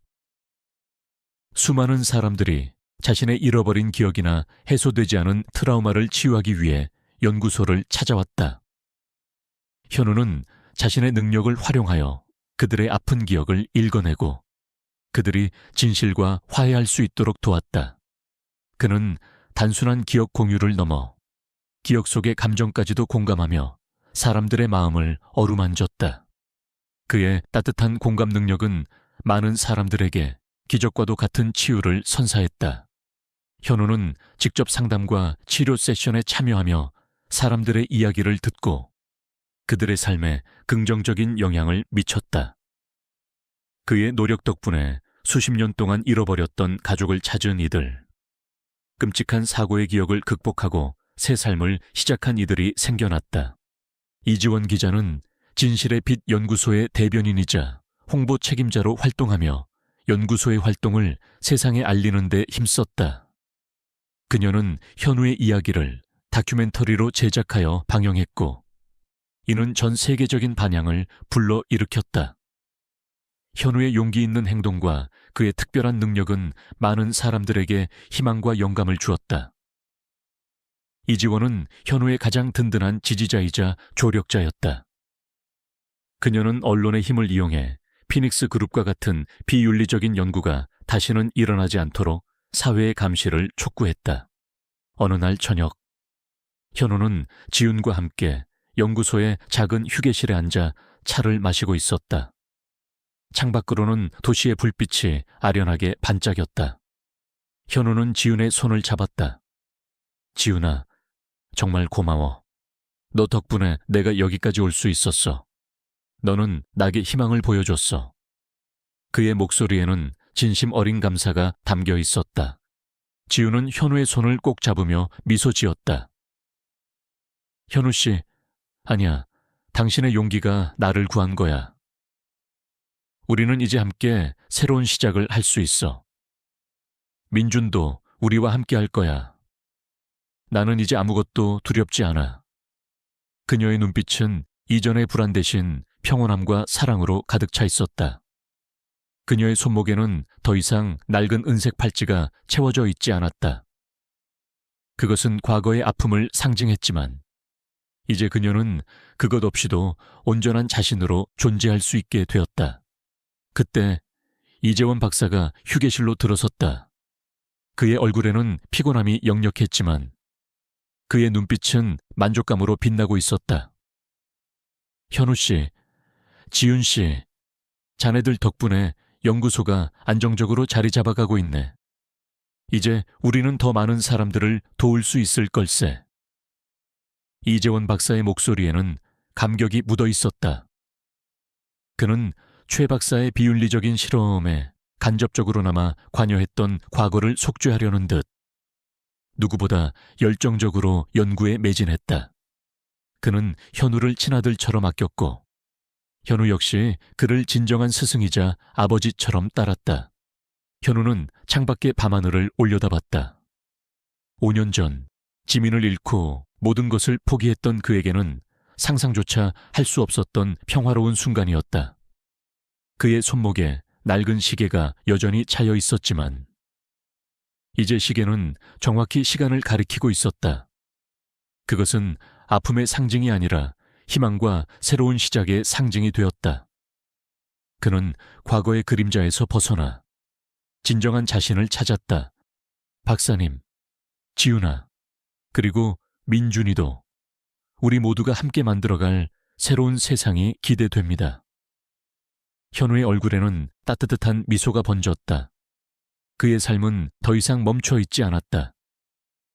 수많은 사람들이 자신의 잃어버린 기억이나 해소되지 않은 트라우마를 치유하기 위해 연구소를 찾아왔다. 현우는 자신의 능력을 활용하여 그들의 아픈 기억을 읽어내고 그들이 진실과 화해할 수 있도록 도왔다. 그는 단순한 기억 공유를 넘어 기억 속의 감정까지도 공감하며 사람들의 마음을 어루만졌다. 그의 따뜻한 공감 능력은 많은 사람들에게 기적과도 같은 치유를 선사했다. 현우는 직접 상담과 치료 세션에 참여하며 사람들의 이야기를 듣고 그들의 삶에 긍정적인 영향을 미쳤다. 그의 노력 덕분에 수십 년 동안 잃어버렸던 가족을 찾은 이들, 끔찍한 사고의 기억을 극복하고 새 삶을 시작한 이들이 생겨났다. 이지원 기자는 진실의 빛 연구소의 대변인이자 홍보 책임자로 활동하며 연구소의 활동을 세상에 알리는 데 힘썼다. 그녀는 현우의 이야기를 다큐멘터리로 제작하여 방영했고, 이는 전 세계적인 반향을 불러일으켰다. 현우의 용기 있는 행동과 그의 특별한 능력은 많은 사람들에게 희망과 영감을 주었다. 이지원은 현우의 가장 든든한 지지자이자 조력자였다. 그녀는 언론의 힘을 이용해 피닉스 그룹과 같은 비윤리적인 연구가 다시는 일어나지 않도록 사회의 감시를 촉구했다. 어느 날 저녁, 현우는 지훈과 함께 연구소의 작은 휴게실에 앉아 차를 마시고 있었다. 창밖으로는 도시의 불빛이 아련하게 반짝였다. 현우는 지훈의 손을 잡았다. 지훈아, 정말 고마워. 너 덕분에 내가 여기까지 올 수 있었어. 너는 나에게 희망을 보여줬어. 그의 목소리에는 진심 어린 감사가 담겨 있었다. 지훈은 현우의 손을 꼭 잡으며 미소 지었다. 현우 씨, 아니야. 당신의 용기가 나를 구한 거야. 우리는 이제 함께 새로운 시작을 할 수 있어. 민준도 우리와 함께 할 거야. 나는 이제 아무것도 두렵지 않아. 그녀의 눈빛은 이전의 불안 대신 평온함과 사랑으로 가득 차 있었다. 그녀의 손목에는 더 이상 낡은 은색 팔찌가 채워져 있지 않았다. 그것은 과거의 아픔을 상징했지만 이제 그녀는 그것 없이도 온전한 자신으로 존재할 수 있게 되었다. 그때 이재원 박사가 휴게실로 들어섰다. 그의 얼굴에는 피곤함이 역력했지만 그의 눈빛은 만족감으로 빛나고 있었다. 현우 씨, 지훈 씨, 자네들 덕분에 연구소가 안정적으로 자리 잡아가고 있네. 이제 우리는 더 많은 사람들을 도울 수 있을 걸세. 이재원 박사의 목소리에는 감격이 묻어 있었다. 그는 최 박사의 비윤리적인 실험에 간접적으로나마 관여했던 과거를 속죄하려는 듯 누구보다 열정적으로 연구에 매진했다. 그는 현우를 친아들처럼 아꼈고 현우 역시 그를 진정한 스승이자 아버지처럼 따랐다. 현우는 창밖의 밤하늘을 올려다봤다. 5년 전 지민을 잃고 모든 것을 포기했던 그에게는 상상조차 할 수 없었던 평화로운 순간이었다. 그의 손목에 낡은 시계가 여전히 차여 있었지만 이제 시계는 정확히 시간을 가리키고 있었다. 그것은 아픔의 상징이 아니라 희망과 새로운 시작의 상징이 되었다. 그는 과거의 그림자에서 벗어나 진정한 자신을 찾았다. 박사님, 지훈아, 그리고 민준이도 우리 모두가 함께 만들어갈 새로운 세상이 기대됩니다. 현우의 얼굴에는 따뜻한 미소가 번졌다. 그의 삶은 더 이상 멈춰 있지 않았다.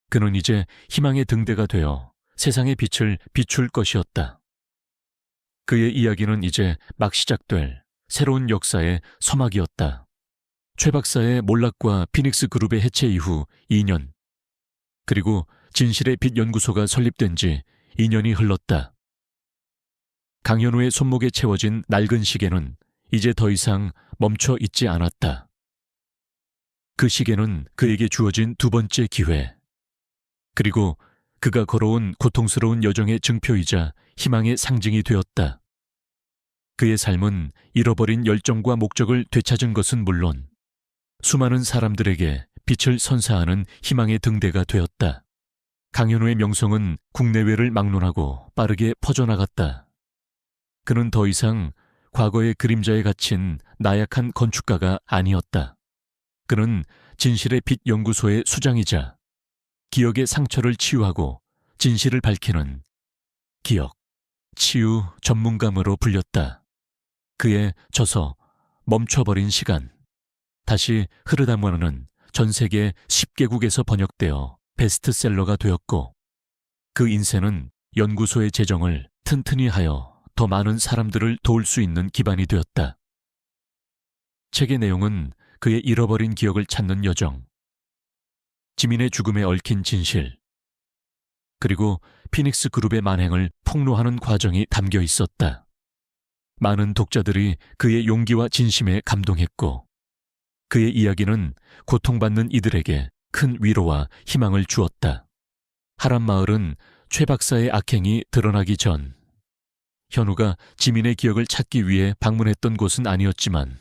그는 이제 희망의 등대가 되어 세상의 빛을 비출 것이었다. 그의 이야기는 이제 막 시작될 새로운 역사의 서막이었다. 최 박사의 몰락과 피닉스 그룹의 해체 이후 2년, 그리고 진실의 빛 연구소가 설립된 지 2년이 흘렀다. 강현우의 손목에 채워진 낡은 시계는 이제 더 이상 멈춰 있지 않았다. 그 시계는 그에게 주어진 두 번째 기회, 그리고 그가 걸어온 고통스러운 여정의 증표이자 희망의 상징이 되었다. 그의 삶은 잃어버린 열정과 목적을 되찾은 것은 물론 수많은 사람들에게 빛을 선사하는 희망의 등대가 되었다. 강현우의 명성은 국내외를 막론하고 빠르게 퍼져나갔다. 그는 더 이상 과거의 그림자에 갇힌 나약한 건축가가 아니었다. 그는 진실의 빛 연구소의 수장이자 기억의 상처를 치유하고 진실을 밝히는 기억, 치유 전문가로 불렸다. 그의 저서 멈춰버린 시간, 다시 흐르다모는 전 세계 10개국에서 번역되어 베스트셀러가 되었고, 그 인쇄는 연구소의 재정을 튼튼히 하여 더 많은 사람들을 도울 수 있는 기반이 되었다. 책의 내용은 그의 잃어버린 기억을 찾는 여정, 지민의 죽음에 얽힌 진실, 그리고 피닉스 그룹의 만행을 폭로하는 과정이 담겨 있었다. 많은 독자들이 그의 용기와 진심에 감동했고, 그의 이야기는 고통받는 이들에게 큰 위로와 희망을 주었다. 하란마을은 최 박사의 악행이 드러나기 전 현우가 지민의 기억을 찾기 위해 방문했던 곳은 아니었지만,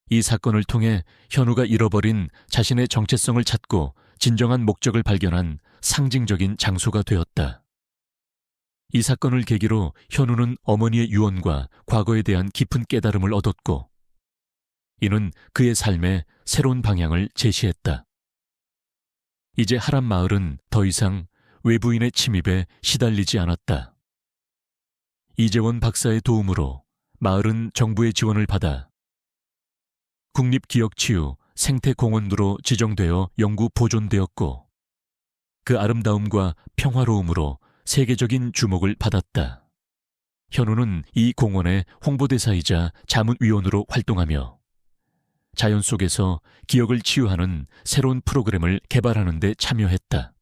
이 사건을 통해 현우가 잃어버린 자신의 정체성을 찾고 진정한 목적을 발견한 상징적인 장소가 되었다. 이 사건을 계기로 현우는 어머니의 유언과 과거에 대한 깊은 깨달음을 얻었고, 이는 그의 삶에 새로운 방향을 제시했다. 이제 하란마을은 더 이상 외부인의 침입에 시달리지 않았다. 이재원 박사의 도움으로 마을은 정부의 지원을 받아 국립기억치유 생태공원으로 지정되어 영구 보존되었고, 그 아름다움과 평화로움으로 세계적인 주목을 받았다. 현우는 이 공원의 홍보대사이자 자문위원으로 활동하며 자연 속에서 기억을 치유하는 새로운 프로그램을 개발하는 데 참여했다.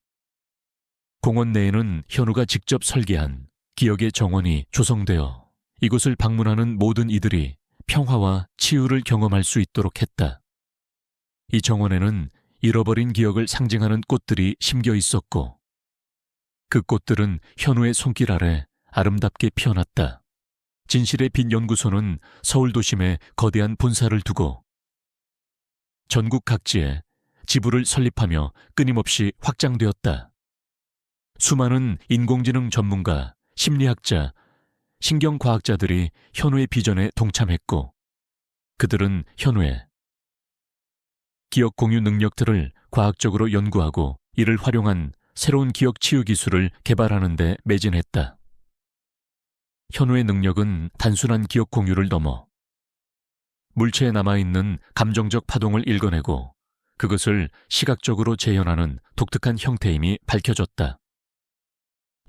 공원 내에는 현우가 직접 설계한 기억의 정원이 조성되어 이곳을 방문하는 모든 이들이 평화와 치유를 경험할 수 있도록 했다. 이 정원에는 잃어버린 기억을 상징하는 꽃들이 심겨 있었고, 그 꽃들은 현우의 손길 아래 아름답게 피어났다. 진실의 빛 연구소는 서울 도심에 거대한 본사를 두고 전국 각지에 지부를 설립하며 끊임없이 확장되었다. 수많은 인공지능 전문가, 심리학자, 신경과학자들이 현우의 비전에 동참했고, 그들은 현우의 기억 공유 능력들을 과학적으로 연구하고 이를 활용한 새로운 기억 치유 기술을 개발하는 데 매진했다. 현우의 능력은 단순한 기억 공유를 넘어 물체에 남아있는 감정적 파동을 읽어내고 그것을 시각적으로 재현하는 독특한 형태임이 밝혀졌다.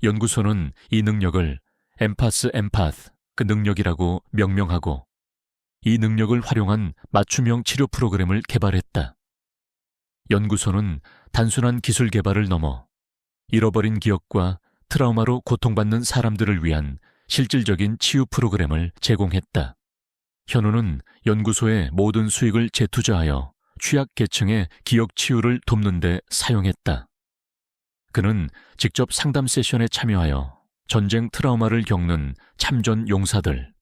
연구소는 이 능력을 엠파스 그 능력이라고 명명하고, 이 능력을 활용한 맞춤형 치료 프로그램을 개발했다. 연구소는 단순한 기술 개발을 넘어 잃어버린 기억과 트라우마로 고통받는 사람들을 위한 실질적인 치유 프로그램을 제공했다. 현우는 연구소의 모든 수익을 재투자하여 취약계층의 기억 치유를 돕는 데 사용했다. 그는 직접 상담 세션에 참여하여 전쟁 트라우마를 겪는 참전 용사들,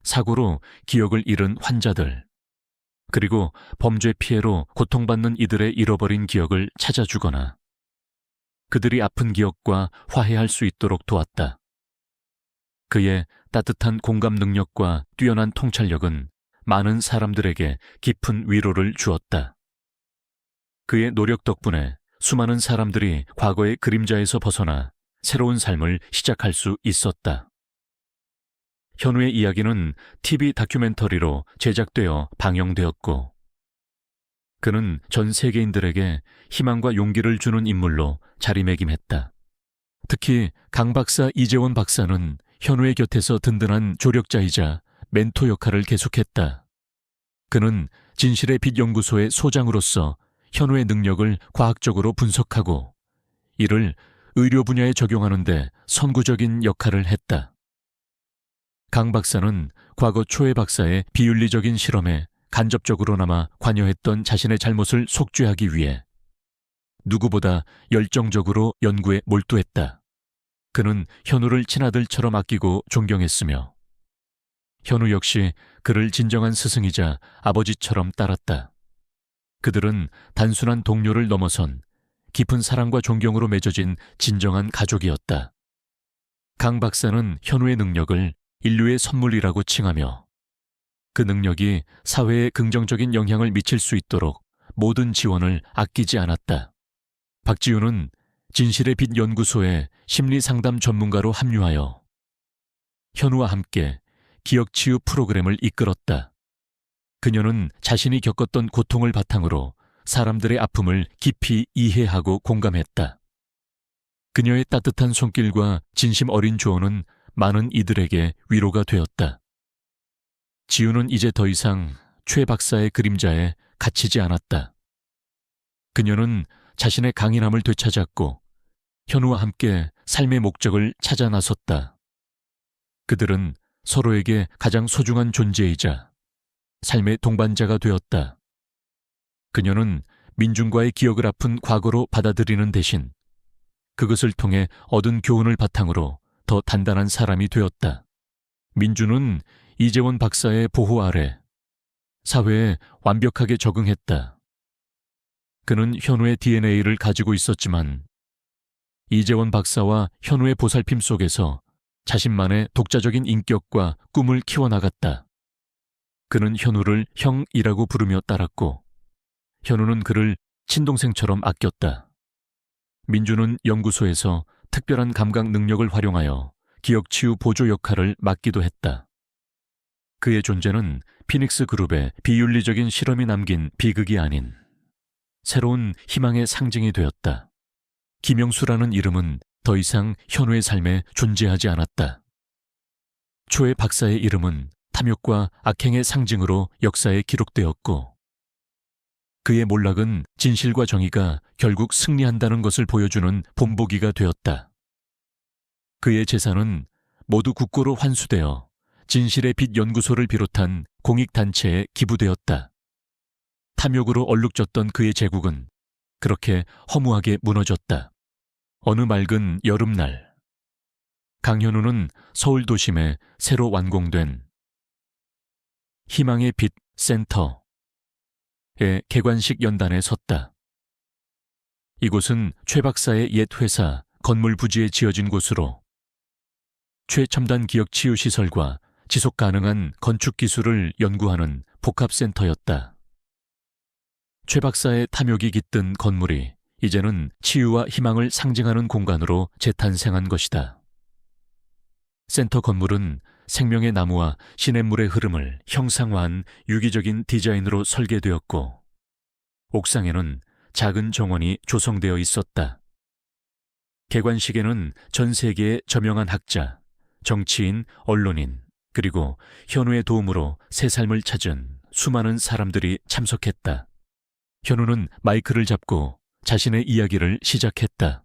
사고로 기억을 잃은 환자들, 그리고 범죄 피해로 고통받는 이들의 잃어버린 기억을 찾아주거나 그들이 아픈 기억과 화해할 수 있도록 도왔다. 그의 따뜻한 공감 능력과 뛰어난 통찰력은 많은 사람들에게 깊은 위로를 주었다. 그의 노력 덕분에 수많은 사람들이 과거의 그림자에서 벗어나 새로운 삶을 시작할 수 있었다. 현우의 이야기는 TV 다큐멘터리로 제작되어 방영되었고, 그는 전 세계인들에게 희망과 용기를 주는 인물로 자리매김했다. 특히 강 박사 이재원 박사는 현우의 곁에서 든든한 조력자이자 멘토 역할을 계속했다. 그는 진실의 빛 연구소의 소장으로서 현우의 능력을 과학적으로 분석하고 이를 의료 분야에 적용하는 데 선구적인 역할을 했다. 강 박사는 과거 초해 박사의 비윤리적인 실험에 간접적으로나마 관여했던 자신의 잘못을 속죄하기 위해 누구보다 열정적으로 연구에 몰두했다. 그는 현우를 친아들처럼 아끼고 존경했으며 현우 역시 그를 진정한 스승이자 아버지처럼 따랐다. 그들은 단순한 동료를 넘어선 깊은 사랑과 존경으로 맺어진 진정한 가족이었다. 강 박사는 현우의 능력을 인류의 선물이라고 칭하며 그 능력이 사회에 긍정적인 영향을 미칠 수 있도록 모든 지원을 아끼지 않았다. 박지훈은 진실의 빛 연구소에 심리상담 전문가로 합류하여 현우와 함께 기억치유 프로그램을 이끌었다. 그녀는 자신이 겪었던 고통을 바탕으로 사람들의 아픔을 깊이 이해하고 공감했다. 그녀의 따뜻한 손길과 진심 어린 조언은 많은 이들에게 위로가 되었다. 지우는 이제 더 이상 최 박사의 그림자에 갇히지 않았다. 그녀는 자신의 강인함을 되찾았고 현우와 함께 삶의 목적을 찾아 나섰다. 그들은 서로에게 가장 소중한 존재이자 삶의 동반자가 되었다. 그녀는 민중과의 기억을 아픈 과거로 받아들이는 대신 그것을 통해 얻은 교훈을 바탕으로 더 단단한 사람이 되었다. 민주는 이재원 박사의 보호 아래 사회에 완벽하게 적응했다. 그는 현우의 DNA를 가지고 있었지만 이재원 박사와 현우의 보살핌 속에서 자신만의 독자적인 인격과 꿈을 키워나갔다. 그는 현우를 형이라고 부르며 따랐고 현우는 그를 친동생처럼 아꼈다. 민주는 연구소에서 특별한 감각 능력을 활용하여 기억치유 보조 역할을 맡기도 했다. 그의 존재는 피닉스 그룹의 비윤리적인 실험이 남긴 비극이 아닌 새로운 희망의 상징이 되었다. 김영수라는 이름은 더 이상 현우의 삶에 존재하지 않았다. 초의 박사의 이름은 탐욕과 악행의 상징으로 역사에 기록되었고 그의 몰락은 진실과 정의가 결국 승리한다는 것을 보여주는 본보기가 되었다. 그의 재산은 모두 국고로 환수되어 진실의 빛 연구소를 비롯한 공익단체에 기부되었다. 탐욕으로 얼룩졌던 그의 제국은 그렇게 허무하게 무너졌다. 어느 맑은 여름날, 강현우는 서울 도심에 새로 완공된 희망의 빛 센터의 개관식 연단에 섰다. 이곳은 최 박사의 옛 회사 건물 부지에 지어진 곳으로 최첨단 기억치유 시설과 지속 가능한 건축 기술을 연구하는 복합센터였다. 최 박사의 탐욕이 깃든 건물이 이제는 치유와 희망을 상징하는 공간으로 재탄생한 것이다. 센터 건물은 생명의 나무와 시냇물의 흐름을 형상화한 유기적인 디자인으로 설계되었고 옥상에는 작은 정원이 조성되어 있었다. 개관식에는 전 세계의 저명한 학자, 정치인, 언론인, 그리고 현우의 도움으로 새 삶을 찾은 수많은 사람들이 참석했다. 현우는 마이크를 잡고 자신의 이야기를 시작했다.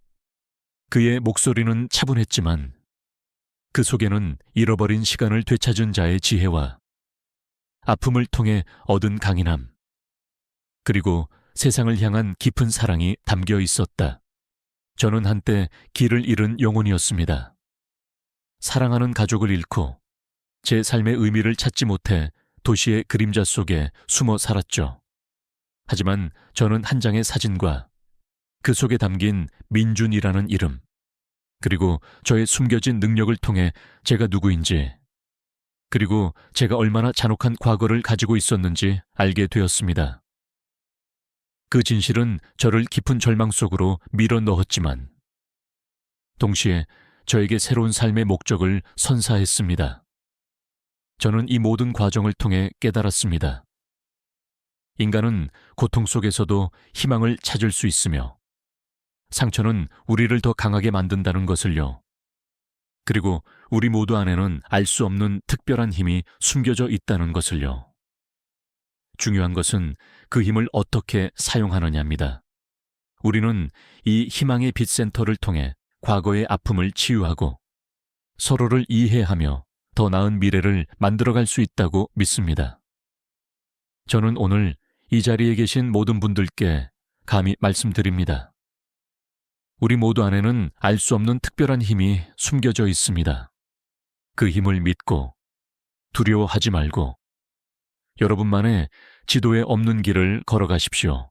그의 목소리는 차분했지만 그 속에는 잃어버린 시간을 되찾은 자의 지혜와 아픔을 통해 얻은 강인함, 그리고 세상을 향한 깊은 사랑이 담겨 있었다. 저는 한때 길을 잃은 영혼이었습니다. 사랑하는 가족을 잃고 제 삶의 의미를 찾지 못해 도시의 그림자 속에 숨어 살았죠. 하지만 저는 한 장의 사진과 그 속에 담긴 민준이라는 이름, 그리고 저의 숨겨진 능력을 통해 제가 누구인지, 그리고 제가 얼마나 잔혹한 과거를 가지고 있었는지 알게 되었습니다. 그 진실은 저를 깊은 절망 속으로 밀어 넣었지만 동시에 저에게 새로운 삶의 목적을 선사했습니다. 저는 이 모든 과정을 통해 깨달았습니다. 인간은 고통 속에서도 희망을 찾을 수 있으며 상처는 우리를 더 강하게 만든다는 것을요. 그리고 우리 모두 안에는 알 수 없는 특별한 힘이 숨겨져 있다는 것을요. 중요한 것은 그 힘을 어떻게 사용하느냐입니다. 우리는 이 희망의 빛 센터를 통해 과거의 아픔을 치유하고 서로를 이해하며 더 나은 미래를 만들어갈 수 있다고 믿습니다. 저는 오늘 이 자리에 계신 모든 분들께 감히 말씀드립니다. 우리 모두 안에는 알 수 없는 특별한 힘이 숨겨져 있습니다. 그 힘을 믿고 두려워하지 말고 여러분만의 지도에 없는 길을 걸어가십시오.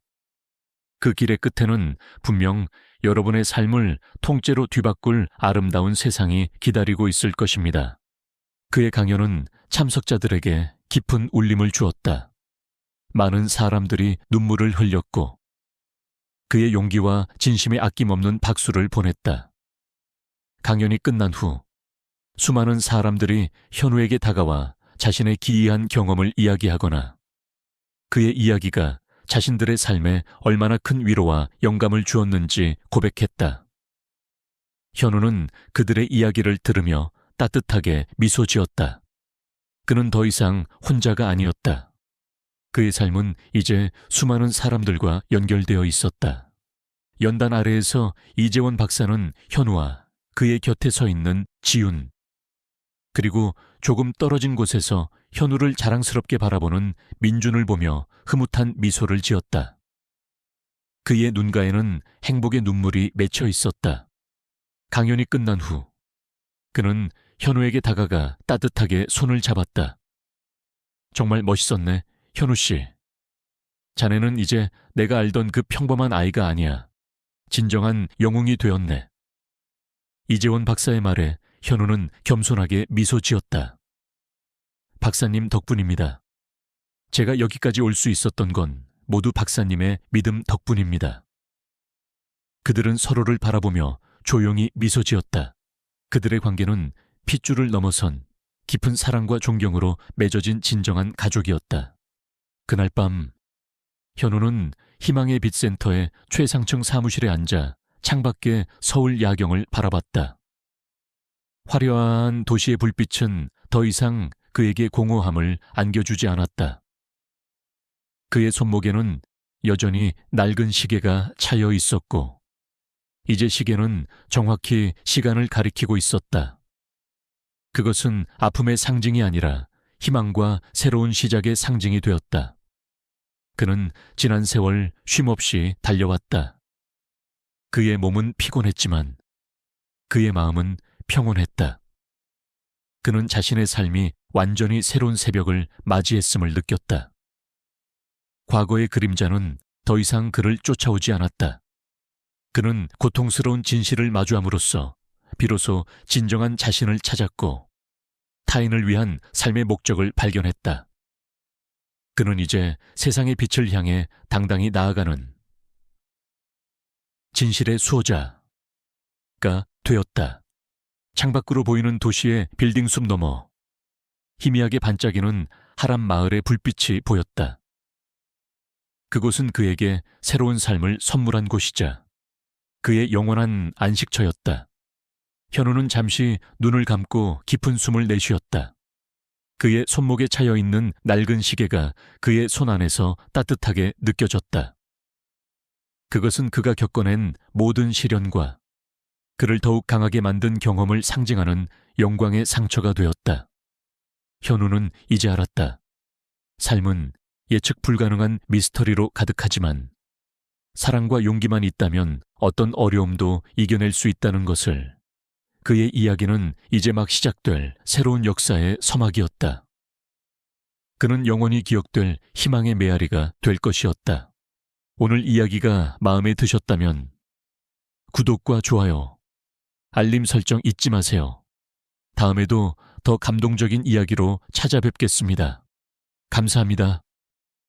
그 길의 끝에는 분명 여러분의 삶을 통째로 뒤바꿀 아름다운 세상이 기다리고 있을 것입니다. 그의 강연은 참석자들에게 깊은 울림을 주었다. 많은 사람들이 눈물을 흘렸고 그의 용기와 진심에 아낌없는 박수를 보냈다. 강연이 끝난 후 수많은 사람들이 현우에게 다가와 자신의 기이한 경험을 이야기하거나 그의 이야기가 자신들의 삶에 얼마나 큰 위로와 영감을 주었는지 고백했다. 현우는 그들의 이야기를 들으며 따뜻하게 미소 지었다. 그는 더 이상 혼자가 아니었다. 그의 삶은 이제 수많은 사람들과 연결되어 있었다. 연단 아래에서 이재원 박사는 현우와 그의 곁에 서 있는 지윤, 그리고 조금 떨어진 곳에서 현우를 자랑스럽게 바라보는 민준을 보며 흐뭇한 미소를 지었다. 그의 눈가에는 행복의 눈물이 맺혀 있었다. 강연이 끝난 후 그는 현우에게 다가가 따뜻하게 손을 잡았다. 정말 멋있었네, 현우 씨. 자네는 이제 내가 알던 그 평범한 아이가 아니야. 진정한 영웅이 되었네. 이재원 박사의 말에 현우는 겸손하게 미소 지었다. 박사님 덕분입니다. 제가 여기까지 올 수 있었던 건 모두 박사님의 믿음 덕분입니다. 그들은 서로를 바라보며 조용히 미소 지었다. 그들의 관계는 핏줄을 넘어선 깊은 사랑과 존경으로 맺어진 진정한 가족이었다. 그날 밤 현우는 희망의 빛 센터의 최상층 사무실에 앉아 창밖의 서울 야경을 바라봤다. 화려한 도시의 불빛은 더 이상 그에게 공허함을 안겨주지 않았다. 그의 손목에는 여전히 낡은 시계가 차여 있었고 이제 시계는 정확히 시간을 가리키고 있었다. 그것은 아픔의 상징이 아니라 희망과 새로운 시작의 상징이 되었다. 그는 지난 세월 쉼없이 달려왔다. 그의 몸은 피곤했지만 그의 마음은 평온했다. 그는 자신의 삶이 완전히 새로운 새벽을 맞이했음을 느꼈다. 과거의 그림자는 더 이상 그를 쫓아오지 않았다. 그는 고통스러운 진실을 마주함으로써 비로소 진정한 자신을 찾았고 타인을 위한 삶의 목적을 발견했다. 그는 이제 세상의 빛을 향해 당당히 나아가는 진실의 수호자가 되었다. 창밖으로 보이는 도시의 빌딩 숲 너머 희미하게 반짝이는 하람 마을의 불빛이 보였다. 그곳은 그에게 새로운 삶을 선물한 곳이자 그의 영원한 안식처였다. 현우는 잠시 눈을 감고 깊은 숨을 내쉬었다. 그의 손목에 차여있는 낡은 시계가 그의 손 안에서 따뜻하게 느껴졌다. 그것은 그가 겪어낸 모든 시련과 그를 더욱 강하게 만든 경험을 상징하는 영광의 상처가 되었다. 현우는 이제 알았다. 삶은 예측 불가능한 미스터리로 가득하지만 사랑과 용기만 있다면 어떤 어려움도 이겨낼 수 있다는 것을. 그의 이야기는 이제 막 시작될 새로운 역사의 서막이었다. 그는 영원히 기억될 희망의 메아리가 될 것이었다. 오늘 이야기가 마음에 드셨다면 구독과 좋아요, 알림 설정 잊지 마세요. 다음에도 더 감동적인 이야기로 찾아뵙겠습니다. 감사합니다.